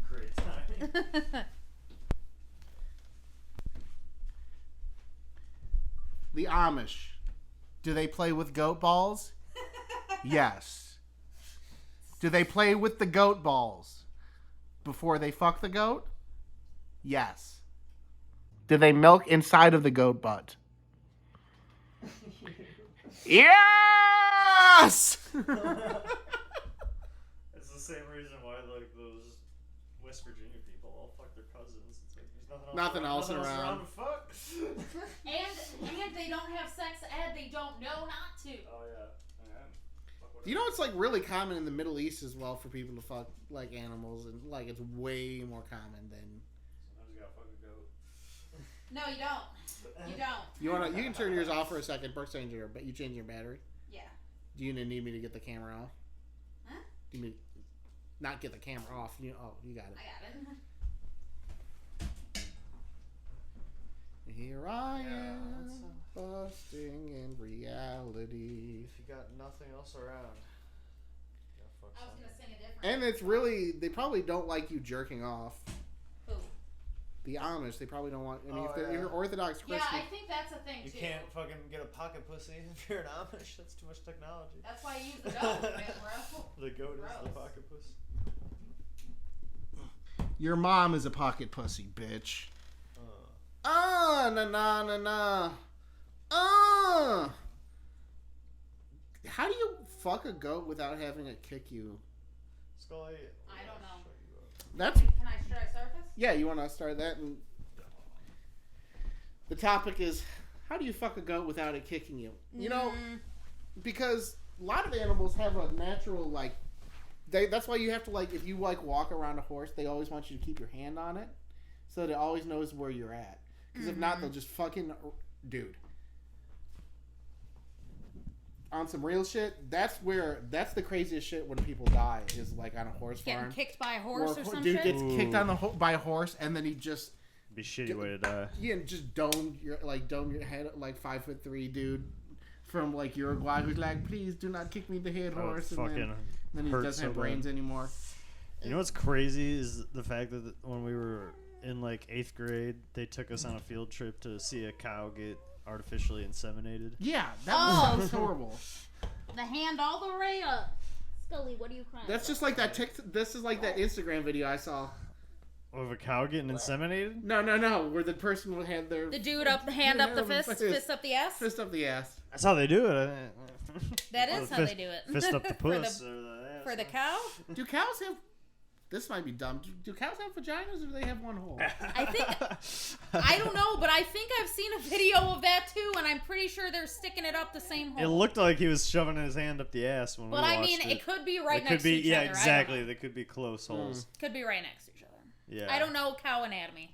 Great time. The Amish. Do they play with goat balls? Yes. Do they play with the goat balls before they fuck the goat? Yes. Do they milk inside of the goat butt? Yes! It's the same reason why like those West Virginia people all fuck their cousins. It's like there's nothing Nothing else around. to fuck. And they don't have sex ed. They don't know not to. Oh yeah. You know, it's like really common in the Middle East as well for people to fuck like animals, and like it's way more common than. Sometimes you gotta fuck a goat. No, you don't. You don't. You can turn yours off for a second. Brooke's changing your, but you changing your battery. Yeah. Do you need me to get the camera off? Huh? Do you need not get the camera off? You got it. I got it. Here I am, that's, busting in reality. If you got nothing else around, you gotta fuck I was gonna sing a different. And it's really, they probably don't like you jerking off. Who? The Amish, they probably don't want. I mean, Oh, if you're Orthodox Yeah, Christian, I think that's a thing You too. can't fucking get a pocket pussy if you're an Amish. That's too much technology. That's why you use the goat, man, bro. The goat is the Gross. pocket pussy. your mom is a pocket pussy, bitch. Na. How do you fuck a goat without having it kick you? Scully. I don't know. That's Should I start this? yeah. You want to start that? And the topic is how do you fuck a goat without it kicking you? You know, because a lot of animals have a natural like. That's why you have to like if you like walk around a horse, they always want you to keep your hand on it, so that it always knows where you're at. Because if not, they'll just fucking dude. On some real shit, that's the craziest shit when people die is like on a horse Getting farm. kicked by a horse or some dude shit. gets kicked on the by a horse and then he just Be a shitty way to die. just dome your head like 5'3" dude from like Uruguay who's like, please do not kick me in the head, horse. And Fucking then he hurt doesn't so have bad. brains anymore. You know what's crazy is the fact that when we were in like 8th grade, they took us on a field trip to see a cow get artificially inseminated. Yeah, that sounds horrible. The hand all the way up. Scully, what are you crying? That's just like that. This is like that Instagram video I saw. Of a cow getting inseminated? No, where the person would have their the dude up the hand up the fist, fist up the ass. fist up the ass. That's how they do it. That is how they do it. Fist up the For the- puss or the ass. For the cow? Do cows have? This might be dumb. Do cows have vaginas or do they have one hole? I think I don't know, but I think I've seen a video of that too, and I'm pretty sure they're sticking it up the same hole. It looked like he was shoving his hand up the ass when but we watched I mean, it. it could be right It next could be, to each yeah, other. exactly. They could be close holes. Could be right next to each other. Yeah. I don't know cow anatomy.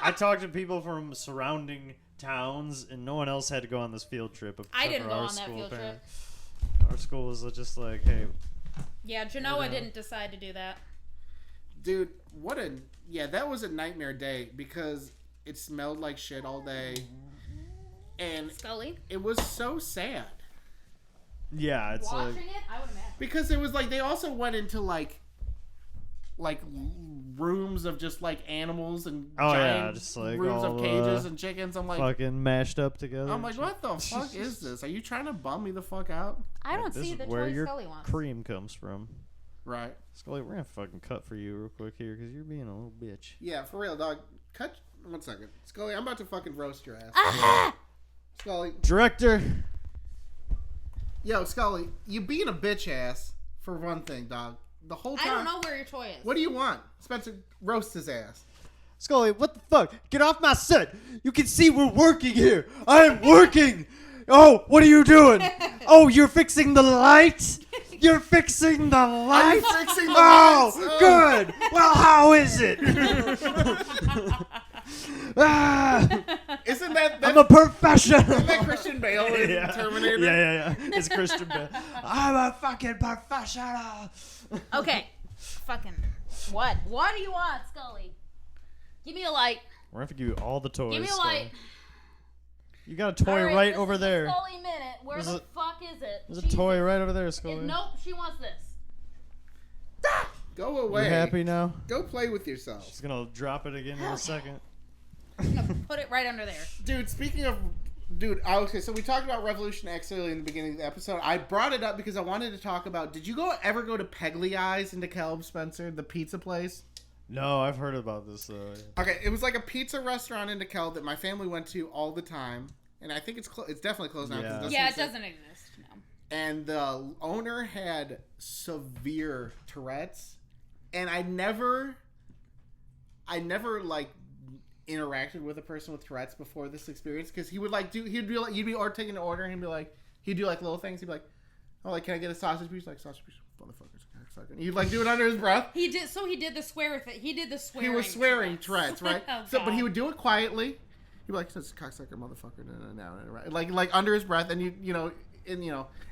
I talked to people from surrounding towns, and no one else had to go on this field trip. I except didn't for go our on that school, field apparently. trip. Our school was just like, hey, Yeah, Genoa Yeah. didn't decide to do that. Dude, that was a nightmare day because it smelled like shit all day. And Scully? it was so sad. yeah, it's Watching like, it, I would imagine. Because it was like they also went into like rooms of just like animals and Oh, yeah, giant just, like, rooms all of cages the and chickens. I'm like fucking mashed up together. I'm like, what the fuck is this? Are you trying to bum me the fuck out? I don't This see is the where toy your Scully wants. cream comes from. Right. Scully, we're gonna fucking cut for you real quick here because you're being a little bitch. Yeah, for real, dog. Cut 1 second. Scully, I'm about to fucking roast your ass. Ah! Scully. Director. Yo, Scully, you being a bitch ass for one thing, dog. The whole I time. don't know where your toy is. What do you want? Spencer, roast his ass. Scully, what the fuck? Get off my set. You can see we're working here. I am working. Oh, what are you doing? Oh, you're fixing the lights? You're fixing the lights? fixing the Oh, lights? Oh. good. Well, how is it? Ah, Isn't that I'm a professional. isn't that Christian Bale in Terminator? Yeah. It's Christian Bale. I'm a fucking professional. Okay. Fucking. What? What do you want, Scully? Give me a light. We're gonna have to give you all the toys. Give me a Scully. light. You got a toy All right this over is the there. Scully minute. Where There's the a- fuck is it? There's a Jesus. toy right over there, Scully. Nope, she wants this. Go You away. happy now? Go play with yourself. She's gonna drop it again in a second. I'm gonna put it right under there. Dude, speaking of... Dude, okay, so we talked about Revolution X earlier in the beginning of the episode. I brought it up because I wanted to talk about... Did you ever go to Pegly Eyes in DeKalb, Spencer? The pizza place? No, I've heard about this though. Okay, it was like a pizza restaurant in DeKalb that my family went to all the time. And I think it's definitely closed now. 'cause Yeah. doesn't Yeah, it exist. doesn't exist. No. And the owner had severe Tourette's, and I never like interacted with a person with Tourette's before this experience, because he would like you'd be taking an order and he'd do like little things. He'd be like, oh, like, can I get a sausage piece? Like, sausage piece, motherfuckers. He'd like do it under his breath. He did the swear thing. He did the swearing. He was swearing Tourette's, right? Oh, so, but God. he would do it quietly. He'd be like, "This cocksucker, motherfucker," right? Like under his breath, and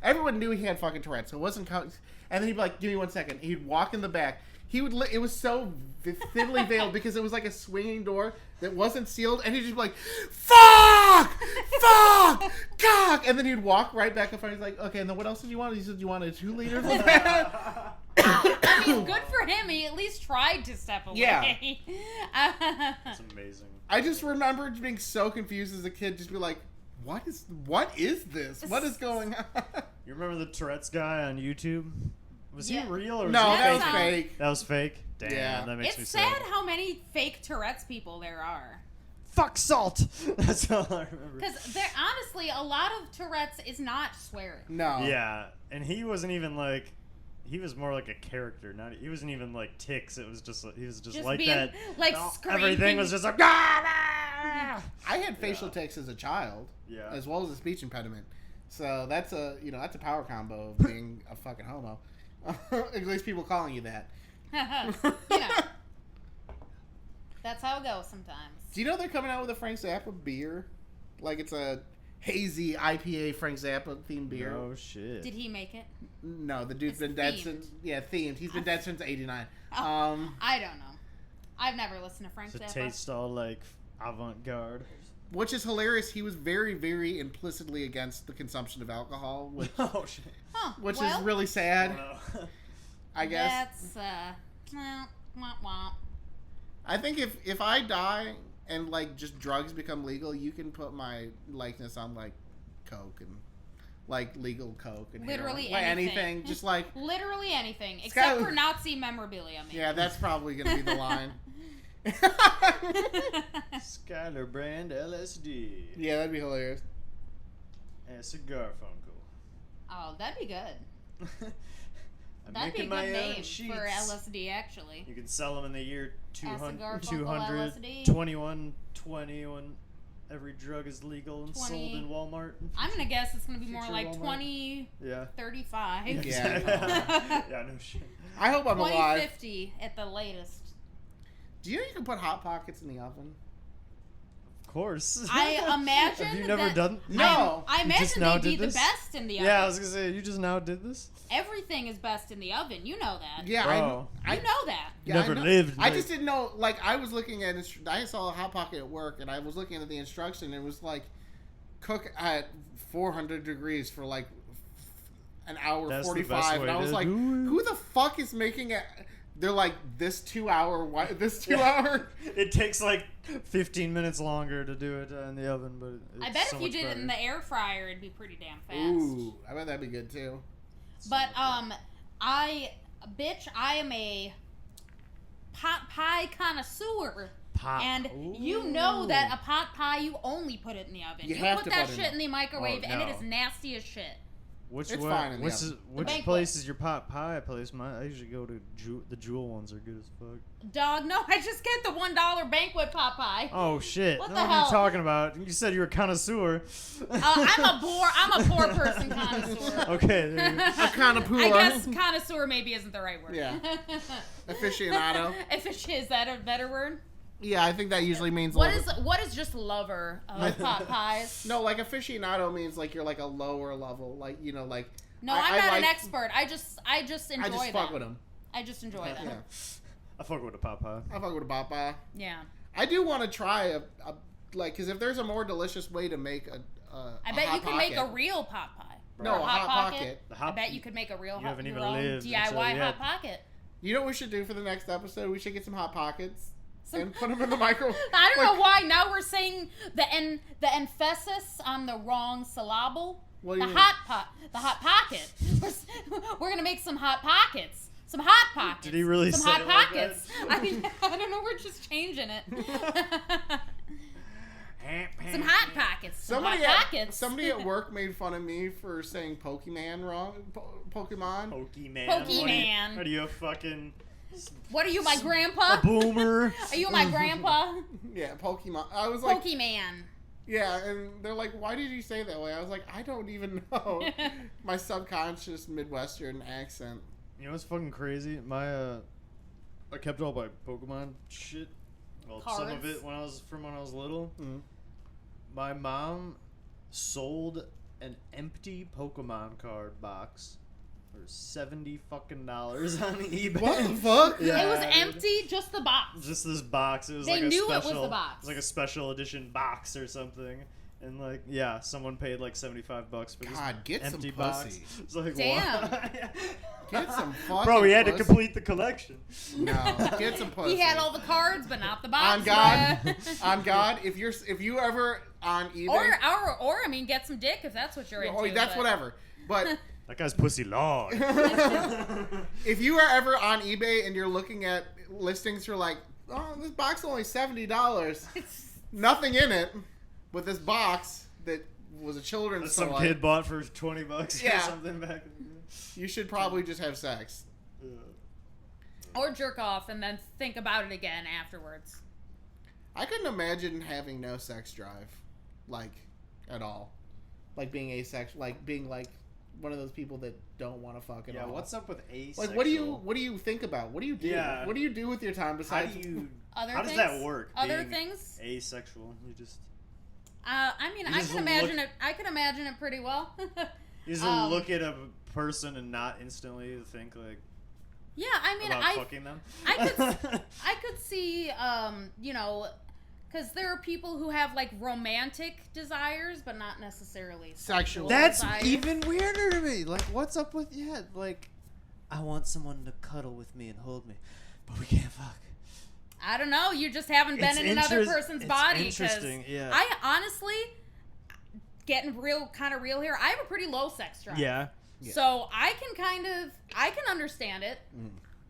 everyone knew he had fucking Tourette's, so it wasn't. And then he'd be like, "Give me 1 second." He'd walk in the back. He would. It was so thinly veiled because it was like a swinging door that wasn't sealed, and he'd just be like, "Fuck, fuck, cock," and then he'd walk right back in front. He's like, "Okay, and then what else did you want?" He said, "You wanted 2 liters of that." I mean, good for him. He at least tried to step away. Yeah. That's amazing. I just remember being so confused as a kid, just be like, what is this? What is going on? You remember the Tourette's guy on YouTube? Was Yeah. he real or was No, he that was fake? fake. That was fake? Damn, Yeah. that makes me It's sad. sad how many fake Tourette's people there are. Fuck salt! That's all I remember. Because there, honestly, a lot of Tourette's is not swearing. No. Yeah, and he wasn't even like... He was more like a character. He wasn't even like tics. It was just... He was just like being, that. like, No, screaming. everything was just like... "Ah!" I had facial tics as a child, Yeah. as well as a speech impediment. So that's a power combo of being a fucking homo. At least people calling you that. You know. That's how it goes sometimes. Do you know they're coming out with a Frank Zappa beer? Like it's a hazy IPA Frank Zappa themed beer. Oh, shit. Did he make it? No, the dude's It's been dead themed. since themed. He's been dead since '89. Oh. I don't know. I've never listened to Frank Does it Zappa. taste all like avant-garde? Which is hilarious. He was very, very implicitly against the consumption of alcohol, which Oh, shit. Huh, which well, is really I sad. don't know. I guess. That's, womp womp. I think if I die and like just drugs become legal, you can put my likeness on like coke and like legal coke and Literally heroin. Like anything. anything. Just like Literally anything. Except gotta- for Nazi memorabilia, maybe. yeah, that's probably gonna be the line. Skylar Brand LSD. Yeah, that'd be hilarious. And Cigar Funko. Oh, that'd be good. I'm That'd be a making good my name own sheets. for LSD, actually. You can sell them in the year Cigar 200, Funko 200 LSD. 2120 when every drug is legal and 20. sold in Walmart. I'm going to guess it's going to be more Future like Walmart. 2035. Yeah. Yeah. Yeah, no shit. I hope I'm alive. 2050 at the latest. Do you know you can put Hot Pockets in the oven? Of course. I imagine Have you never that- done? No. I You just imagine now they'd be did the this? best in the oven. Yeah, I was gonna say you just now did this. Everything is best in the oven. You know that. Yeah, Bro. I You know that. yeah, Never I know. lived, I like- just didn't know. Like I was looking at, I saw a Hot Pocket at work, and I was looking at the instruction. And it was like, cook at 400 degrees for like an hour That's the best 45, way and I was to like, do it. who the fuck is making it? They're like this 2 hour. This 2 hour. It takes like 15 minutes longer to do it in the oven, but it's I bet so if you much did it in better. the air fryer, it'd be pretty damn fast. Ooh, I bet that'd be good too. But I am a pot pie connoisseur. Pot. And you know that a pot pie, you only put it in the oven. You You have put to that put it in shit in the microwave, Oh, and it no. is nasty as shit. Which It's one? fine in the oven. Which banquet. place is your pot pie place? I usually go to the Jewel ones are good as fuck. Dog, no, I just get the $1 banquet pot pie. Oh shit! What the What are hell? you talking about? You said you were a connoisseur. I'm a poor person connoisseur. Okay. There you go. A kind of I guess connoisseur maybe isn't the right word. Yeah. Aficionado. Is that a better word? Yeah, I think that usually means. What is just lover of pot pies? No, like aficionado means like you're like a lower level, like you know, like. No, I I'm not an like- expert. I just enjoy I just them. fuck with them. I just enjoy them. Yeah, I fuck with a pot pie. I fuck with a papa. Yeah. I do want to try a like, because if there's a more delicious way to make a I bet Hot you could make a Pocket. real pot pie. No, Or a Hot Pocket. The I hot, bet you could make a real You haven't your even own lived DIY until you hot had- pocket. You know what we should do for the next episode? We should get some Hot Pockets Some- and put them in the microwave. I don't Like, know why now we're saying the emphasis on the wrong syllable. What do The you mean? the hot pocket. We're gonna make some hot pockets. Some hot pockets. Did he really some say hot it like that? pockets? I don't know. We're just changing it. Some hot pockets. Some Somebody hot at, pockets. somebody at work made fun of me for saying Pokemon wrong. Pokemon. Pokemon. Pokemon. What are you a fucking What are you, my A grandpa? boomer. Are you my grandpa? Yeah, Pokemon. I was like, Pokemon. yeah, and they're like, why did you say it that way? I was like, I don't even know. My subconscious Midwestern accent. You know what's fucking crazy? I kept all my Pokemon shit. Well, some of Cards? it when I was little. Mm. My mom sold an empty Pokemon card box for $70 fucking dollars on eBay. What the fuck? Yeah, It was dude. empty, just the box. Just this box. It was They like a knew it was special. the box. It was like a special edition box or something. And like, yeah, someone paid like $75 for this God, get some empty pussy. box. It's like, Damn. what? Get some fucking Bro, he had to pussy. complete the collection. No, get some pussy. He had all the cards, but not the box. On God, on God, if you ever on eBay, or I mean, get some dick if that's what you're into. or that's but- whatever. But That guy's pussy long. if you are ever on eBay and you're looking at listings for like, oh, this box is only $70, nothing in it, but this box that was a children's Some toy, kid bought for $20 Yeah. or something back in the day. you should probably just have sex. Or jerk off and then think about it again afterwards. I couldn't imagine having no sex drive, like, at all. Like being asexual, like being like one of those people that don't want to fuck at Yeah, all. what's up with asexual? Like, what do you think about? What do you do? Yeah. What do you do with your time How besides? do you? Other How does things? that work? Other being things? Asexual. You just I mean, You I just can imagine look- it. I can imagine it pretty well. you just Um, look at a person and not instantly think like Yeah, I mean, about fucking them. I could see, you know, because there are people who have like romantic desires, but not necessarily Sexual. That's desires. even weirder to me. Like, what's up with like? I want someone to cuddle with me and hold me, but we can't fuck. I don't know. You just haven't been It's in another interest- person's it's body. 'Cause interesting, yeah. I honestly, getting kind of real here. I have a pretty low sex drive. Yeah, So I can understand it.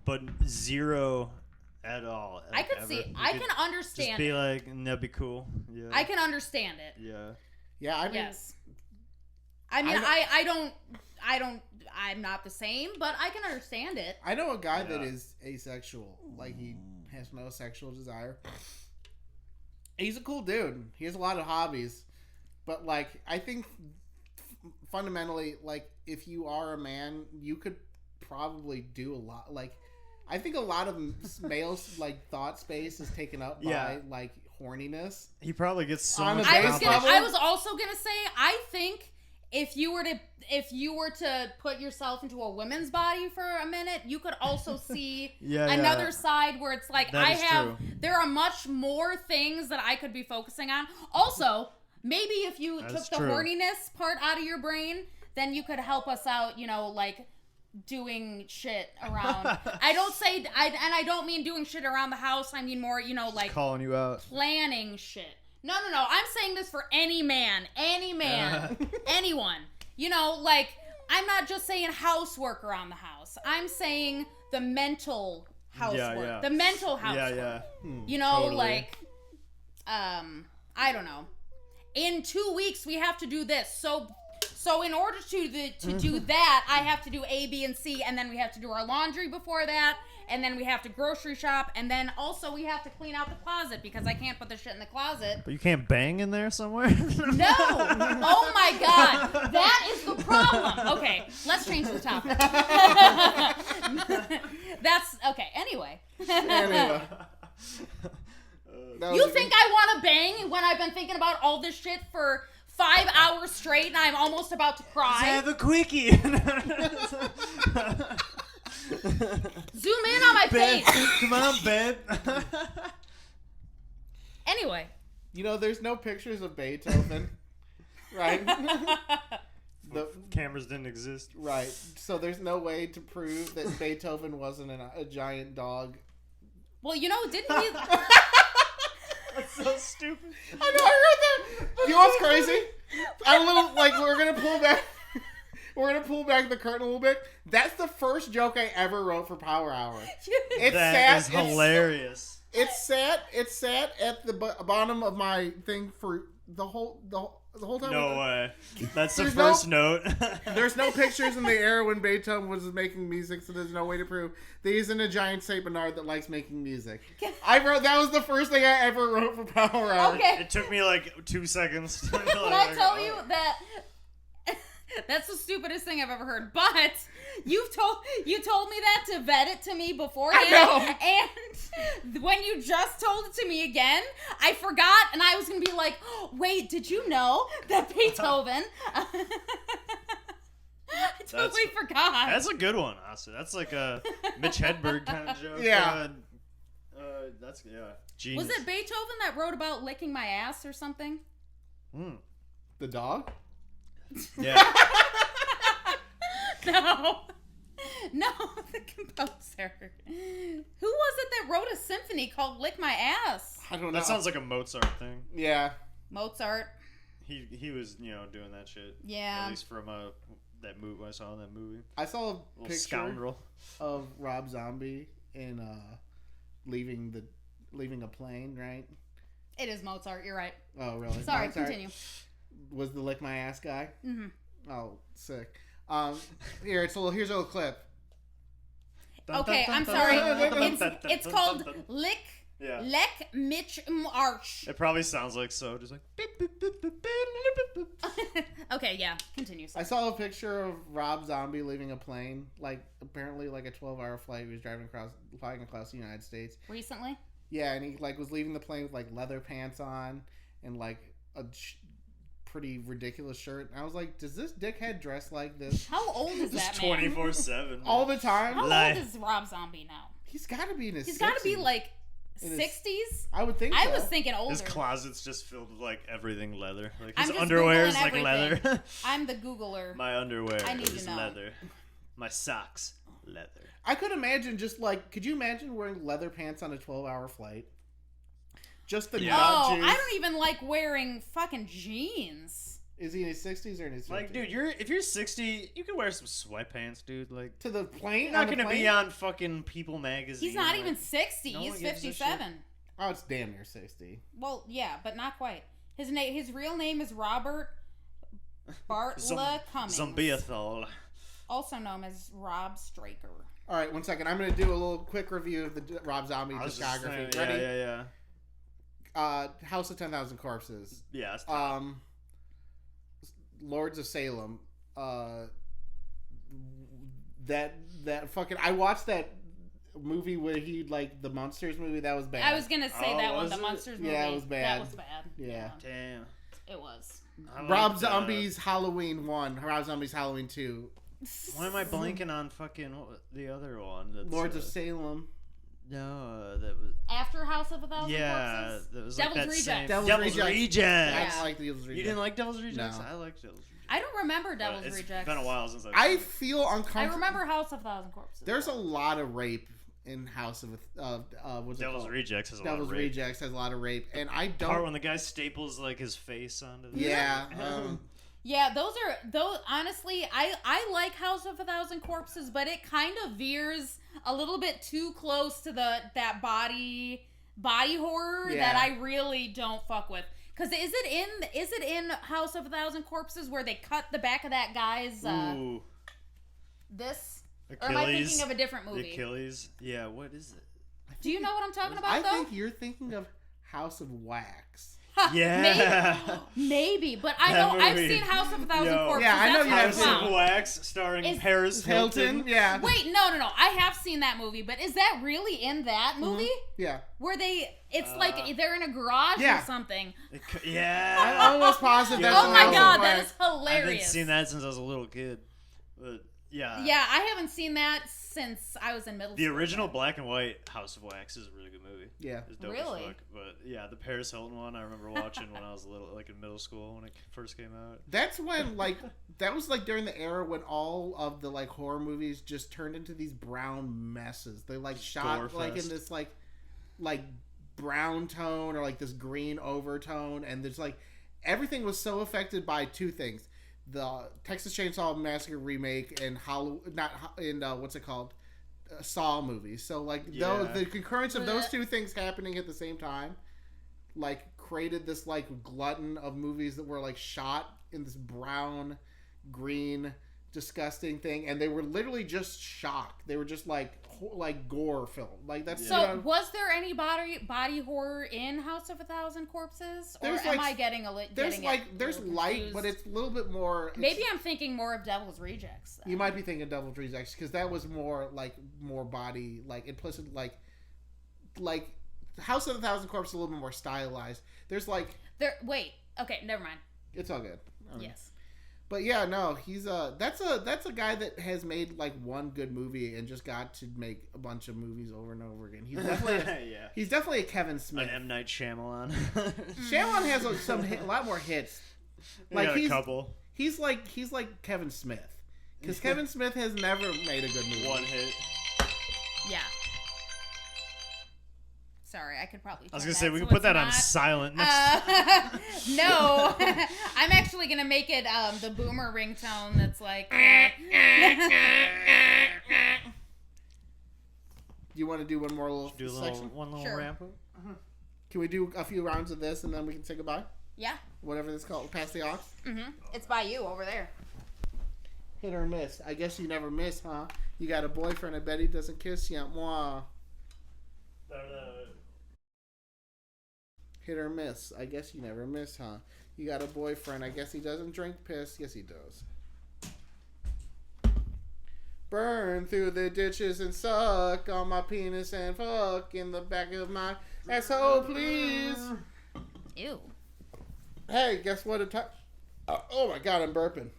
but zero at all. I could ever. see. You I could can just understand. be It. like, that'd be cool. Yeah. I can understand it. Yeah. Yeah, I mean, Yes. I mean, I'm not the same, but I can understand it. I know a guy that Yeah. is asexual. Like, he has no sexual desire. He's a cool dude. He has a lot of hobbies. But, like, I think fundamentally, like, if you are a man, you could probably do a lot. Like, I think a lot of males, like, thought space is taken up by, Yeah. like, horniness. He probably gets so On much. a base level? I was also gonna say, I think if you were to put yourself into a woman's body for a minute, you could also see Yeah, another yeah. side where it's like That is true. there are much more things that I could be focusing on. Also, maybe if you That took is the true. horniness part out of your brain, then you could help us out, you know, like doing shit around. I don't mean doing shit around the house. I mean more, you know, like calling you out. planning shit. No. I'm saying this for any man, anyone. You know, like, I'm not just saying housework around the house. I'm saying the mental housework. yeah. The mental housework. Yeah. You know, Totally. like, I don't know. In 2 weeks, we have to do this. So in order to do that, I have to do A, B, and C, and then we have to do our laundry before that, and then we have to grocery shop, and then also we have to clean out the closet because I can't put the shit in the closet. But you can't bang in there somewhere? No! Oh my god! That is the problem! Okay, let's change the topic. That's, okay, anyway. Anyway. That was You a- think I want to bang when I've been thinking about all this shit for 5 hours straight and I'm almost about to cry? Have a quickie. Zoom in on my Babe, face! come on, babe. Anyway. You know, there's no pictures of Beethoven, right? Cameras didn't exist. Right. So there's no way to prove that Beethoven wasn't a giant dog. Well, you know, didn't he... That's so stupid. I know, I heard that. You know what's crazy? A little, like, we're gonna pull back. We're gonna pull back the curtain a little bit. That's the first joke I ever wrote for Power Hour. It's That is sad. hilarious. It's sat at the bottom of my thing for the The whole time. No way. That's the There's first note. There's no pictures in the era when Beethoven was making music, so there's no way to prove that he's in a giant Saint Bernard that likes making music. I wrote that was the first thing I ever wrote for Power Hour. Okay. It took me like 2 seconds. To Can I tell you that that's the stupidest thing I've ever heard? But you told me that to vet it to me beforehand. I And when you just told it to me again, I forgot, and I was gonna be like, oh, "Wait, did you know that Beethoven?" I totally forgot. That's a good one, honestly. That's like a Mitch Hedberg kind of joke. Yeah. That's genius. Was it Beethoven that wrote about licking my ass or something? The dog? Yeah. No, the composer. Who was it that wrote a symphony called "Lick My Ass"? I don't know. That sounds like a Mozart thing. Yeah. Mozart. He was doing that shit. Yeah. At least from that movie I saw in that movie. I saw a Little picture scoundrel. of Rob Zombie in leaving a plane, right? It is Mozart. You're right. Oh, really? Sorry. Mozart Continue. Was the lick my ass guy? Mm-hmm. Oh, sick. Here's a little clip. Okay, I'm sorry. It's called Lick. Yeah. Lek Mitch Marsh. It probably sounds like so, just like. Okay, yeah. Continue. I saw a picture of Rob Zombie leaving a plane, like apparently like a 12-hour flight. He was flying across the United States. Recently? Yeah, and he like was leaving the plane with like leather pants on and like a pretty ridiculous shirt. And I was like, does this dickhead dress like this How old is Just that man? 24/7. all the time? How Lie. old is Rob Zombie now? He's got to be in his. He's got to be 60s. like In his- 60s. I would think. I so. was thinking older. His closet's just filled with like everything leather. Like I'm his just underwear is Googling like everything. leather. I'm the Googler. My underwear I need to is know. leather. My socks, leather. I could imagine just like, could you imagine wearing leather pants on a 12-hour flight? Just the Yeah. nut Oh, juice. I don't even like wearing fucking jeans. Is he in his 60s or in his 50s? Like, dude, if you're 60, you can wear some sweatpants, dude. Like, to the plane. you're not on the gonna plane? be on fucking People magazine. He's not like- even 60. no He's one gives a 57. Oh, it's damn near 60. Well, yeah, but not quite. His real name is Robert Bartla Cummings. Zombiathol. Also known as Rob Straker. All right, 1 second. I'm gonna do a little quick review of the Rob Zombie I was just discography. saying, Ready? yeah. House of 10,000 Corpses. Yeah, it's Lords of Salem. That fucking. I watched that movie where he like the Monsters movie. That was bad. I was gonna say Oh, that one, was the it? Monsters movie. Yeah, it was bad. That was bad. Yeah. damn. It was. I Rob like, Zombie's Halloween 1. Rob Zombie's Halloween 2. Why am I blanking on fucking the other one? That's, Lords of Salem. No, that was. After House of a Thousand Yeah, Corpses? that was Devil's like that Rejects. same. Devil's Devil's Rejects. Rejects. I Yeah. don't like the Devil's Rejects. You didn't like Devil's Rejects? No. I liked Devil's Rejects. I don't remember But Devil's it's Rejects. been a while since I've I seen it. feel I uncomfortable. remember House of a Thousand Corpses. There's a lot of rape in House of what's it Devil's called? Rejects has a Devil's lot of rape. Rejects has a lot of rape, and I Part don't. when the guy staples like his face onto the Yeah. Yeah, those. Honestly, I like House of a Thousand Corpses, but it kind of veers a little bit too close to that body horror Yeah. that I really don't fuck with. Cause is it in House of a Thousand Corpses where they cut the back of that guy's Ooh, this? Achilles. Or am I thinking of a different The movie? Achilles. Yeah, what is it? Do you know what I'm talking about I though? think you're thinking of House of Wax. Yeah. Maybe, but I That know I've movie. seen House of a Thousand Yo. Corpses. Yeah, I know That's you how have it House seen of sounds. Wax, starring Is- Paris Hilton. Yeah. Wait, no. I have seen that movie, but is that really in that movie? Yeah. Where it's like they're in a garage Yeah. or something. I'm Yeah. almost positive that's Oh in my House of god, that Wax. is I hilarious. haven't seen that since I was a little kid. But yeah. Yeah, I haven't seen that since I was in middle The school. original black and white House of Wax is a really good movie. Yeah. It's dope Really? as fuck. But yeah, the Paris Hilton one I remember watching when I was little, like in middle school when it first came out. That's when that was like during the era when all of the like horror movies just turned into these brown messes. They like shot like in Gorefest. this like brown tone or like this green overtone, and there's like everything was so affected by two things: the Texas Chainsaw Massacre remake and what's it called, Saw movies. So like Yeah. the concurrence of those Blech. two things happening at the same time, like created this like glutton of movies that were like shot in this brown, green, disgusting thing, and they were literally just shock. They were just like gore film. Like that's So, was there any body horror in House of a Thousand Corpses, or There's, am like- I getting there's light, confused? but it's a little bit more. Maybe I'm thinking more of Devil's Rejects. Then. You might be thinking Devil's Rejects because that was more body, like implicit, like House of a Thousand Corpses, a little bit more stylized. There's like Wait. Okay. Never mind. it's all good. Yes. But yeah, no, he's that's a guy that has made like one good movie and just got to make a bunch of movies over and over again. He's definitely yeah. he's definitely a Kevin Smith. An M. Night Shyamalan. Shyamalan has a lot more hits. Like he's a couple. He's like Kevin Smith because Kevin Smith has never made a good movie. One hit. Yeah. Sorry, I could probably. I was turn gonna say we so can put it's that on not- silent next. No, I'm actually gonna make it the boomer ringtone. That's like. Do you want to do one more little Do a section? one little Sure. ramp up. Can we do a few rounds of this and then we can say goodbye? Yeah. Whatever this called, pass the aux. It's by you over there. Hit or miss. I guess you never miss, huh? You got a boyfriend. I bet he doesn't kiss you. Mwah. Hit or miss. I guess you never miss, huh? You got a boyfriend. I guess he doesn't drink piss. Yes, he does. Burn through the ditches and suck on my penis and fuck in the back of my asshole, please. Ew. Hey, guess what? Oh my god, I'm burping.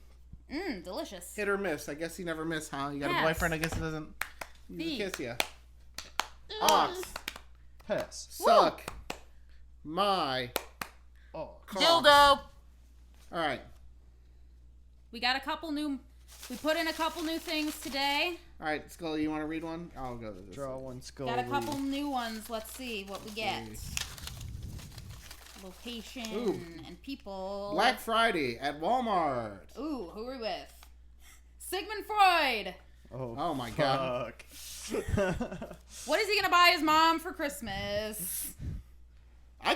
Delicious. Hit or miss. I guess you never miss, huh? You got a Pass. boyfriend. I guess he doesn't B. kiss you. Ox. Pass. Suck. My. Oh. cock. Dildo. All right. We got a couple new. We put in a couple new things today. All right, Scully, you want to read one? I'll go to this. Draw one skull. Got a couple new ones. Let's see what we get. Please. Location Ooh. and people. Black Friday at Walmart. Ooh, who are we with? Sigmund Freud. Oh my god. Fuck. What is he gonna buy his mom for Christmas? I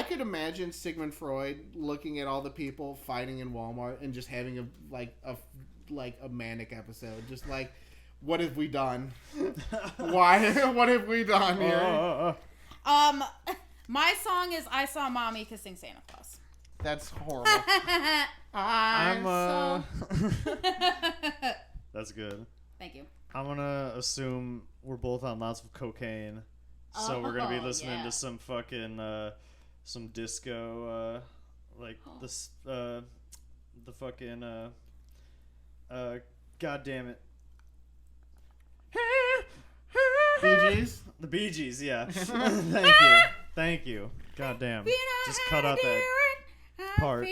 could imagine Sigmund Freud looking at all the people fighting in Walmart and just having a manic episode. Just like, what have we done? Why? What have we done here? My song is "I Saw Mommy Kissing Santa Claus." That's horrible. I'm That's good. Thank you. I'm gonna assume we're both on lots of cocaine, so we're gonna be listening yeah. to some fucking some disco, like this the fucking God damn it. Bee Gees? The Bee Gees, yeah. Thank you. God damn. Just cut out that part.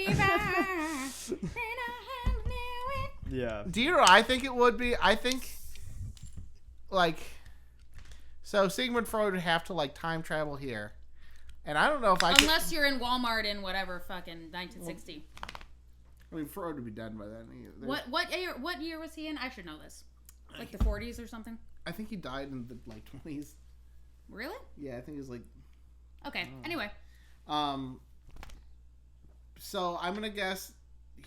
Yeah. Do you know what I think it would be? I think, so Sigmund Freud would have to, time travel here. And I don't know if I could... Unless you're in Walmart in whatever fucking 1960. I mean, Freud would be done by then. What year was he in? I should know this. Like the 40s or something? I think he died in the, 20s. Really? Yeah, I think it was, Okay. Anyway. So I'm gonna guess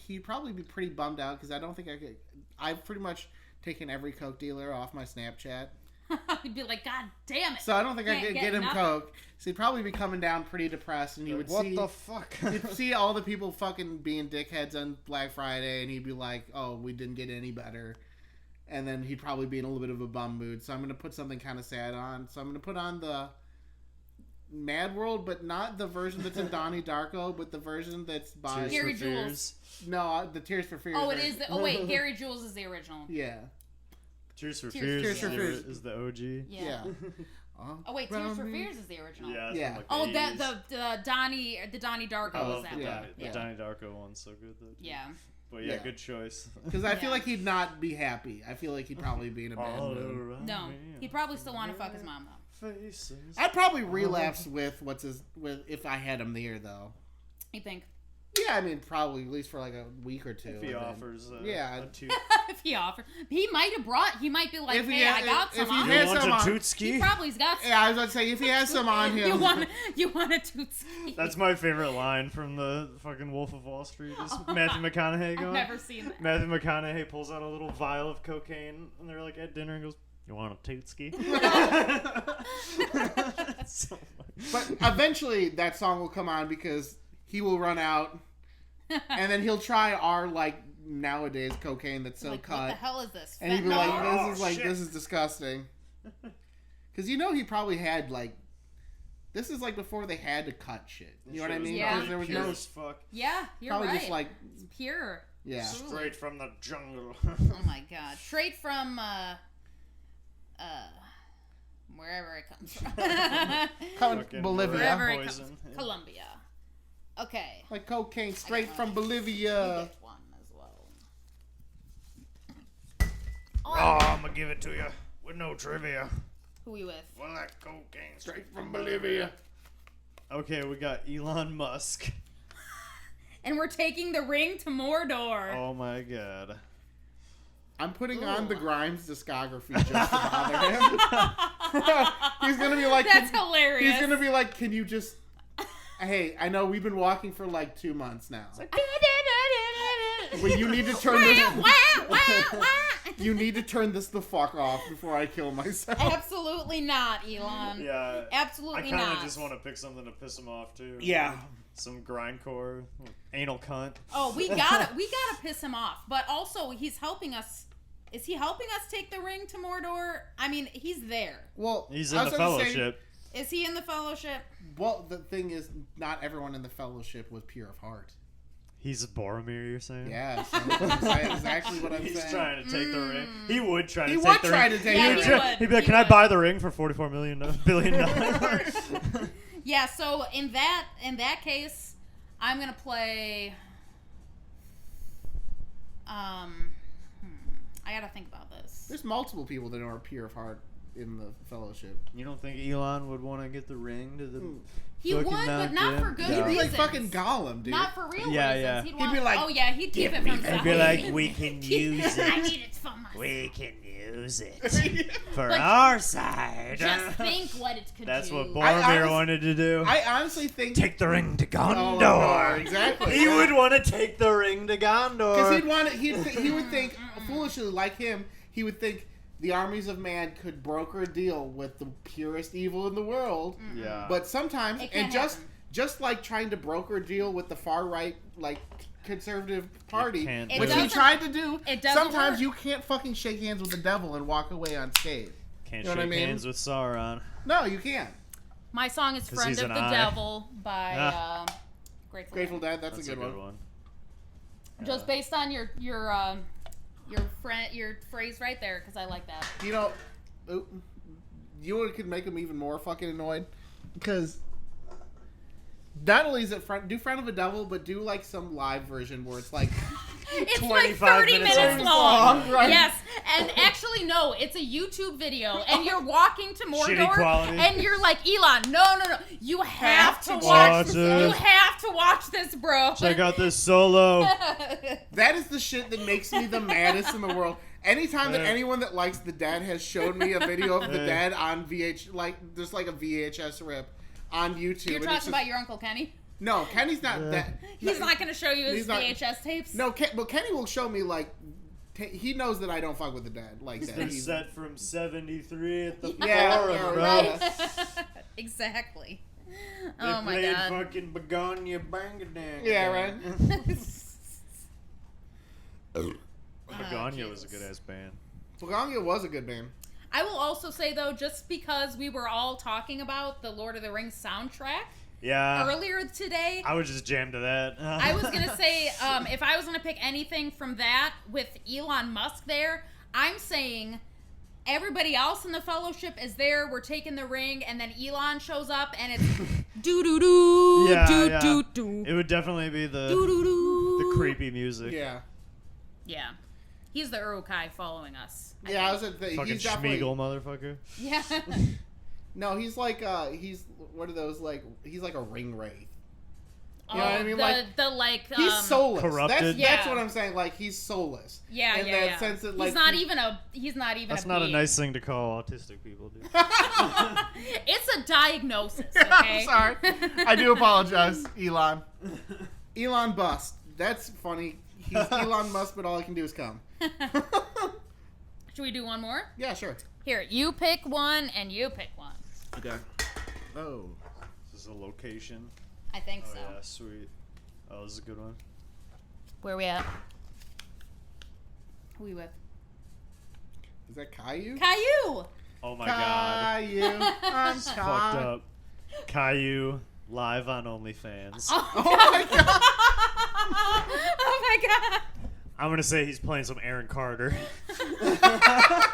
he'd probably be pretty bummed out because I don't think I could. I've pretty much taken every coke dealer off my Snapchat, He'd be like, God damn it. so I don't think I Can't could get get him nothing. coke. So he'd probably be coming down pretty depressed, and he would What see the fuck? he'd see all the people fucking being dickheads on Black Friday, and he'd be like, "Oh, we didn't get any better." And then he'd probably be in a little bit of a bum mood. So I'm gonna put something kind of sad on. So I'm gonna put on the Mad World, but not the version that's in Donnie Darko, but the version that's by Tears Gary for Jules. Fears. No, the Tears for Fears. Oh, it version. is. Oh, wait. Gary Jules is the original. Yeah. Tears for Tears Fears, for Fears. is the OG. Yeah. Oh, wait. Tears for Fears is the original. Yeah. Yeah. From, like, Oh, the 80s. the Donnie Darko I was love that the, yeah. one. the Yeah. Donnie Darko one's so good though. Yeah. But yeah, Yeah. good choice. Because I feel Yeah. like he'd not be happy. I feel like he'd probably be in a bad All mood. around No, me, he'd probably still want to fuck his mom though. faces. I'd probably relapse with if I had him there though. You think? Yeah, I mean, probably at least for like a week or two. If he and then- offers yeah. a toot. If he offered, he might have brought. He might be like, If he "Hey, had- I got if some he on." had You me." want some a on- He Tootski? probably's got. Yeah, I was about to say, if he has some on him. You want a tootski? That's my favorite line from the fucking Wolf of Wall Street. Is Matthew McConaughey I've going? never seen that. Matthew McConaughey pulls out a little vial of cocaine, and they're like at dinner, and goes, "You want a tootski?" So funny. But eventually that song will come on because he will run out, and then he'll try our like nowadays cocaine that's so Like, cut, what the hell is this? and he'd be Fentanyl? like, Oh, "This is like shit. this is disgusting." Because he probably had like, this is like before they had to cut shit. You know what I mean? Yeah. Because there was Pure no as fuck. Yeah, you're probably right. just like It's pure. yeah. Straight from the jungle. Oh my god, straight from wherever it comes from. Coming Fucking Bolivia. Wherever rat it comes poison. from. Colombia. Okay. Like cocaine straight got from mine. Bolivia. You get one as well. Oh, I'm gonna give it to you with no trivia. Who we with? Well, that cocaine Straight from Bolivia. Okay, we got Elon Musk. And we're taking the ring to Mordor. Oh my god. I'm putting on Ooh. the Grimes discography just to bother him. He's gonna be like, That's hilarious. he's gonna be like, can you just? Hey, I know we've been walking for like 2 months now. Well, you need to turn this. You need to turn this the fuck off before I kill myself. Absolutely not, Elon. Yeah. I Absolutely kind not. of just want to pick something to piss him off too. Yeah. Some grindcore, anal cunt. Oh, we gotta piss him off. But also, he's helping us. Is he helping us take the ring to Mordor? I mean, he's there. Well, He's I in the was gonna say- fellowship. Is he in the Fellowship? well, the thing is, not everyone in the Fellowship was pure of heart. He's Boromir, you're saying? Yeah, so that's exactly what I'm He's saying. trying to take the ring. He would try to He take would the try ring. to take Yeah, the he ring. would. He'd be like, "Can I buy the ring for $44 billion?" Yeah. So in that case, I'm gonna play. I gotta think about this. There's multiple people that are pure of heart in the Fellowship. You don't think Elon would want to get the ring to the? He would, fucking but Mount not Doom? for good Yeah. He'd be like reasons. fucking Gollum, dude. Not for real Yeah, reasons. yeah. He'd, He'd want, be like, oh yeah, he'd keep it for himself. He'd be like, "We can use I it. need it for myself. We can use it for Like, our side." Just think what it could That's do. what I Boromir honest- wanted to do. I honestly think Take the ring to Oh, no, Gondor. exactly. He would want to take the ring to Gondor. because he'd want it. He would think foolishly like him. He would think the armies of man could broker a deal with the purest evil in the world. Yeah. But sometimes, It and can't just happen. just like trying to broker a deal with the far right, like conservative party, can't It which do he doesn't- tried to do. it doesn't Sometimes work. you can't fucking shake hands with the devil and walk away unscathed. Can't You know what I shake mean? hands with Sauron. No, you can't. My song is 'Cause "Friend he's of an the eye. Devil" by Ah. Grateful Grateful Dead. Dead. That's a good one. Just based on your phrase right there, because I like that. You know, you know what could make him even more fucking annoyed? Because not only is it friend of a devil, but do like some live version where it's like It's like 25 30 minutes minutes long, long. right? Yes, and actually, no, it's a YouTube video, and you're walking to Shitty Mordor, quality. and you're like, Elon, no, you have to Watch watch it. You have to watch this, bro. Check out this solo. that is the shit that makes me the maddest in the world. Anytime that Yeah. anyone that likes the Dead has showed me a video of the Yeah. Dead on there's like a VHS rip on YouTube. You're and it's talking just- about your Uncle Kenny? No, Kenny's not Yeah. that. He's not going to show you his He's not- VHS tapes? No, but Kenny will show me like. He knows that I don't fuck with the Dead like that. They're He's- set from '73 at the Yeah, forum, yeah, bro. Right? Exactly. They Oh my played god. fucking Begonia Bangadang. Yeah, right. Begonia was a good ass band. Begonia was a good band. I will also say, though, just because we were all talking about the Lord of the Rings soundtrack Yeah. earlier today, I was just jammed to that. I was going to say, if I was going to pick anything from that with Elon Musk there, I'm saying everybody else in the Fellowship is there. We're taking the ring, and then Elon shows up, and it's do-do-do, Yeah, do-do-do, It would definitely be the do-do-do. creepy music. Yeah. Yeah. He's the Uruk-hai following us. Yeah, I was at the, Fucking he's definitely Schmeagol, motherfucker. Yeah. no, he's like he's one of those like he's like a ring wraith. You know what I mean? The, Like, the like he's soulless. corrupted. That's Yeah. what I'm saying. Like, he's soulless. Yeah, in yeah, that yeah. sense that, like, he's not even a That's a not a being. nice thing to call autistic people, dude. It's a diagnosis, okay? I'm sorry. I do apologize, Elon. Elon bust. That's funny. He's Elon Musk, but all he can do is come. Should we do one more? Yeah, sure. Here, you pick one and you pick one. Okay. Oh. This is a location. I think Oh so. yeah, sweet. Oh, this is a good one. Where we at? Who we with? Is that Caillou? Caillou! Oh my god. Caillou. I'm It's fucked up. Caillou live on OnlyFans. Oh my god. Oh my god! I'm gonna say he's playing some Aaron Carter. I'm gonna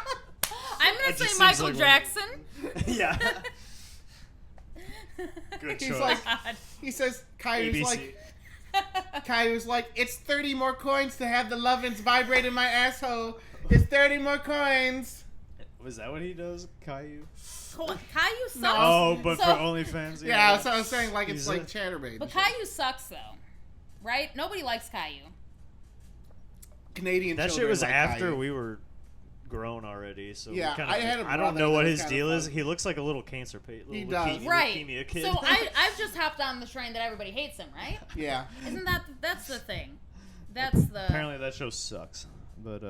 That say just Michael seems like Jackson. Yeah. Good He's choice. like, he says, Caillou's like, it's 30 more coins to have the lovin's vibrate in my asshole. It's 30 more coins. Was that what he does, Caillou? Caillou sucks. Oh, but So- for OnlyFans. Yeah, that's what I was saying. Like, it's He's like a- Chatterbait. But Caillou sucks though, right? Nobody likes Caillou. Canadian That shit children was like after Caillou. we were grown already. So Yeah, we kinda, I had a I don't brother know what that his was deal kinda is. fun. He looks like a little cancer patient. He does. Right. Leukemia kid. So I've just hopped on the train that everybody hates him, right? Yeah. Isn't that's the thing? That's the. Apparently that show sucks. But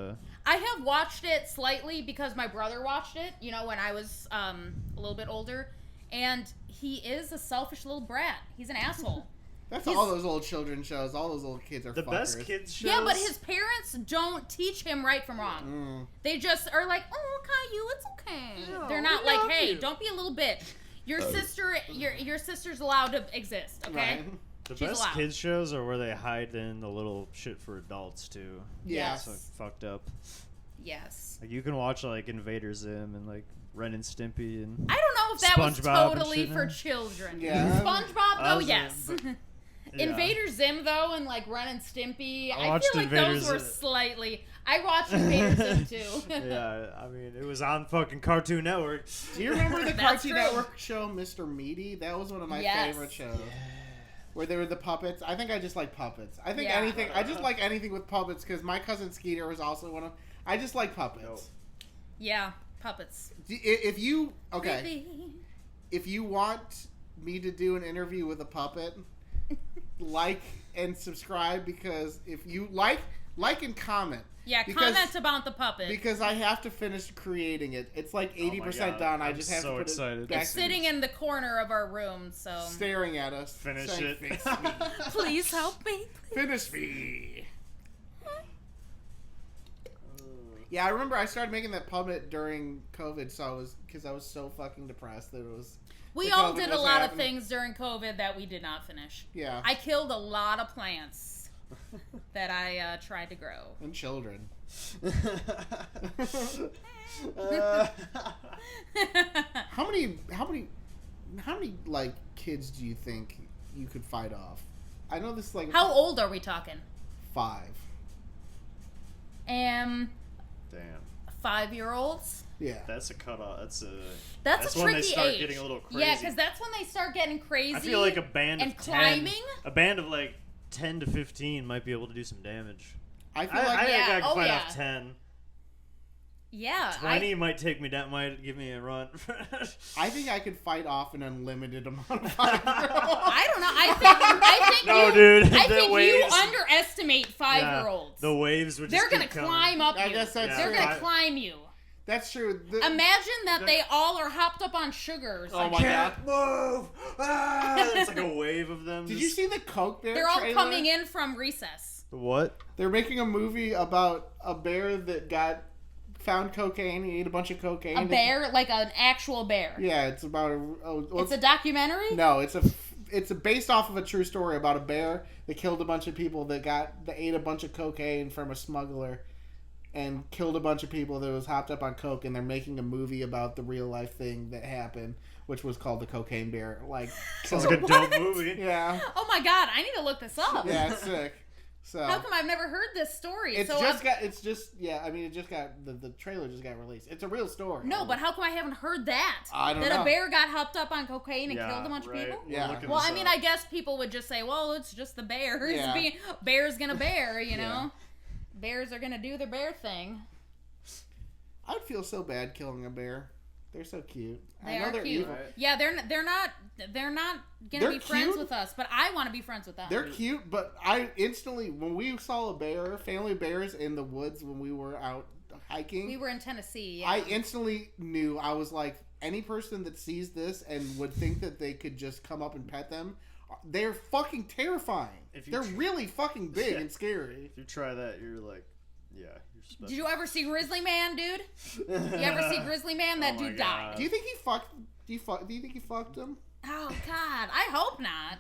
I have watched it slightly because my brother watched it. You know, when I was a little bit older, and he is a selfish little brat. He's an asshole. That's He's- all those old children's shows. All those old kids are the fuckers. best kids shows. Yeah, but his parents don't teach him right from wrong. They just are like, "Oh, Caillou, it's okay." Yeah, They're not we like, love "Hey, you." don't be a little bitch. Your your sister's allowed to exist, okay?" Right. The She's best allowed. kids shows are where they hide in the little shit for adults too. Yeah. Yes. It's like fucked up. Yes. Like you can watch like Invader Zim and like Ren and Stimpy and I don't know if that was SpongeBob and totally shit for now. children. Yeah. SpongeBob, I though, was, yes. but- yeah. Invader Zim, though, and like Ren and Stimpy, I watched feel like Invader those were Zim. slightly. I watched Invader Zim too. Yeah, I mean it was on fucking Cartoon Network. Do you remember the That's Cartoon true. Network show Mr. Meaty? That was one of my Yes. favorite shows. Where they were the puppets. I think I just like puppets. I think Yeah. anything. I just like anything with puppets because my cousin Skeeter was also one of. I just like puppets. Nope. Yeah, puppets. If you okay, Baby. if you want me to do an interview with a puppet, like and subscribe because if you like and comment. Yeah, Because- comment about the puppet. Because I have to finish creating it. It's like 80% God, done. I I'm just have so to put excited. it back. It's sitting in the corner of our room, so staring at us. Finish saying, it. "Fix me. please help me. Finish me." Yeah, I remember I started making that puppet during COVID, so I was so fucking depressed that it was. We the all COVID did a was lot of happening. things during COVID that we did not finish. Yeah, I killed a lot of plants that I tried to grow. and children. How many like kids do you think you could fight off? I know this is like How old are we talking? 5. Damn, 5-year-olds? Yeah. that's a cutoff. That's a. That's a when tricky they start age. getting a little crazy. Yeah, because that's when they start getting crazy. I feel like a band and of 10, climbing? a band of like 10 to 15 might be able to do some damage. I feel I like think I Yeah, can oh, fight yeah. off 10. Yeah, 20 might take me down. Might give me a run. I think I could fight off an unlimited amount of 5-year-olds. I don't know. I think No, you, dude, I the think you waves- underestimate 5-year-olds. The waves would just They're gonna keep coming. climb up I you. guess that's They're true. gonna climb you. That's true. Imagine that they all are hopped up on sugars. Oh my Can't move. Ah! It's like a wave of them. Did you see the Coke Bear They're all trailer? coming in from recess. What? They're making a movie about a bear that found cocaine. He ate a bunch of cocaine. A bear, like an actual bear. Yeah, it's about It's a documentary? No, it's based off of a true story about a bear that killed a bunch of people that ate a bunch of cocaine from a smuggler and killed a bunch of people that was hopped up on coke, and they're making a movie about the real life thing that happened, which was called the Cocaine Bear. Like, Sounds like a dope movie. yeah, Oh my god, I need to look this up. yeah, it's sick. So How come I've never heard this story? it's so just got. It's just yeah. I mean, it just got the trailer just got released. It's a real story. No, but how come I haven't heard that? I don't that know. a bear got hopped up on cocaine and Yeah, killed a bunch right. of people? Yeah. We're looking Well, this I mean, up. I guess people would just say, well, it's just the bears. Yeah. Bear's gonna bear, you know? Yeah. Bears are gonna do their bear thing. I'd feel so bad killing a bear. They're so cute. They I know are they're cute. evil. Right. Yeah, they're not gonna They're be friends cute. with us, but I want to be friends with them. They're cute, but I instantly when we saw a bear, family bears in the woods when we were out hiking, We were in Tennessee. Yeah. I instantly knew. I was like, any person that sees this and would think that they could just come up and pet them, they're fucking terrifying. If you They're tr- really fucking big Yeah. and scary. If you try that, you're like, yeah, you're special. Did you ever see Grizzly Man, dude? You ever see Grizzly Man? That Oh my dude God. died. Do you think he fucked? Do you think he fucked him? Oh God, I hope not.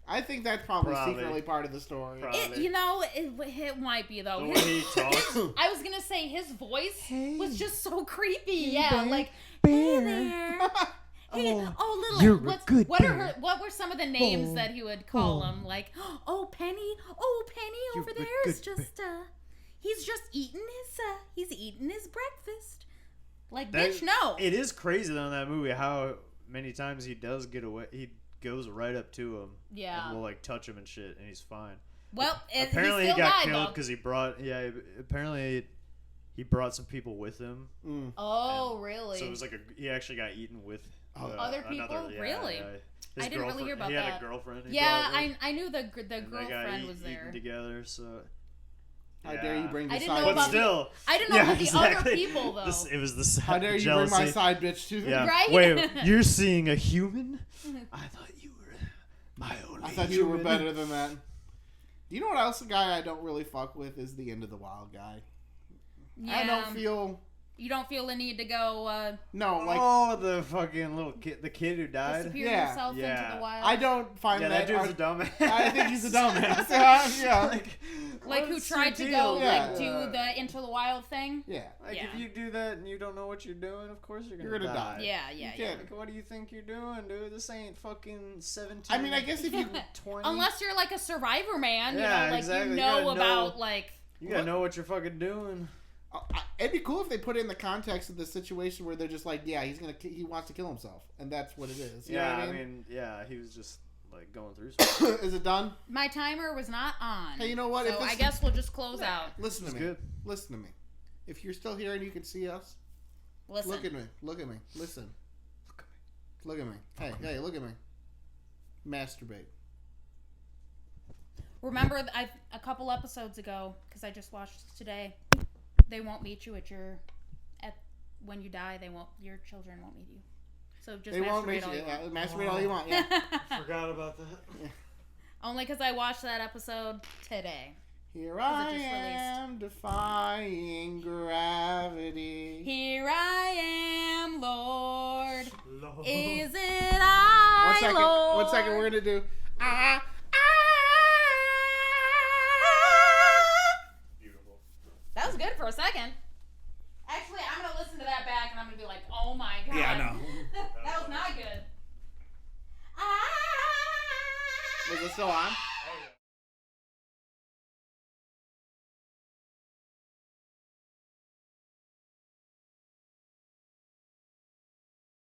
I think that's probably, Probably. secretly part of the story. Probably. It might be though. The way he talks. I was gonna say his voice Hey. was just so creepy. Hey, Yeah, bear. like Bear. hey there. Hey, little. you're a What good what were some of the names Oh. that he would call him? Like, oh Penny, You're over a there is good just he's just eating his breakfast. Like, That- bitch, no. It is crazy though in that movie how many times he does get away. He goes right up to him. Yeah. And will like touch him and shit, and he's fine. Well, Apparently he he still got died, killed though. because he brought. Yeah. Apparently he brought some people with him. Mm. Oh, really? So it was like he actually got eaten with Other people? Really? His I didn't really hear girlfriend- about he had that. a girlfriend. he Yeah, brought with, I knew the and they got girlfriend was eaten there. together. So How dare you bring I the didn't know side? but about still, I didn't know about the other people though. It was the How dare you jealousy. bring my side bitch to? Yeah. Right? Wait, you're seeing a human? I thought you were my only. I thought you were human. better than that. You know what else? A guy I don't really fuck with is the End of the Wild guy. Yeah. I don't feel You don't feel the need to go no like. Oh, the fucking little kid, the kid who died. disappear Yeah. yourself into Yeah. the wild. I don't find Yeah, that. that dude's a dumbass. I think he's a dumbass. yeah. Like who what's tried your to go deal? Yeah. like do the Into the Wild thing. Yeah. Like Yeah. if you do that and you don't know what you're doing, of course you're You're gonna gonna die. die. Yeah, yeah, You yeah. can't- Like, what do you think you're doing, dude? This ain't fucking 17. I mean, I guess if you 20. Unless you're like a survivor man, Yeah, you know, like exactly. you You know gotta about know- like you gotta know what you're fucking doing. it'd be cool if they put it in the context of the situation where they're just like, yeah, he wants to kill himself, and that's what it is. You know Yeah, what I mean, yeah, he was just like going through something. Is it done? my timer was not on. Hey, you know what? So If this- I guess we'll just close out. Listen to It's me. good. Listen to me. If you're still here and you can see us, Listen. look at me. Look at me. Listen. Look at me. Hey, look at me. Masturbate. Remember, a couple episodes ago, because I just watched today. They won't meet you when you die. Your children won't meet you. So just They won't masturbate make all you. you Yeah, want. masturbate all you want. Yeah. Forgot about that. Only because I watched that episode today. Here it I just am, defying gravity. Here I am, Lord. Lord. Is it I, One second. Lord? 1 second. We're gonna do. Beautiful. That was good for a second. Actually, I'm gonna listen to that back and I'm gonna be like, oh my god. Yeah, I know. That was not good. Was it still on?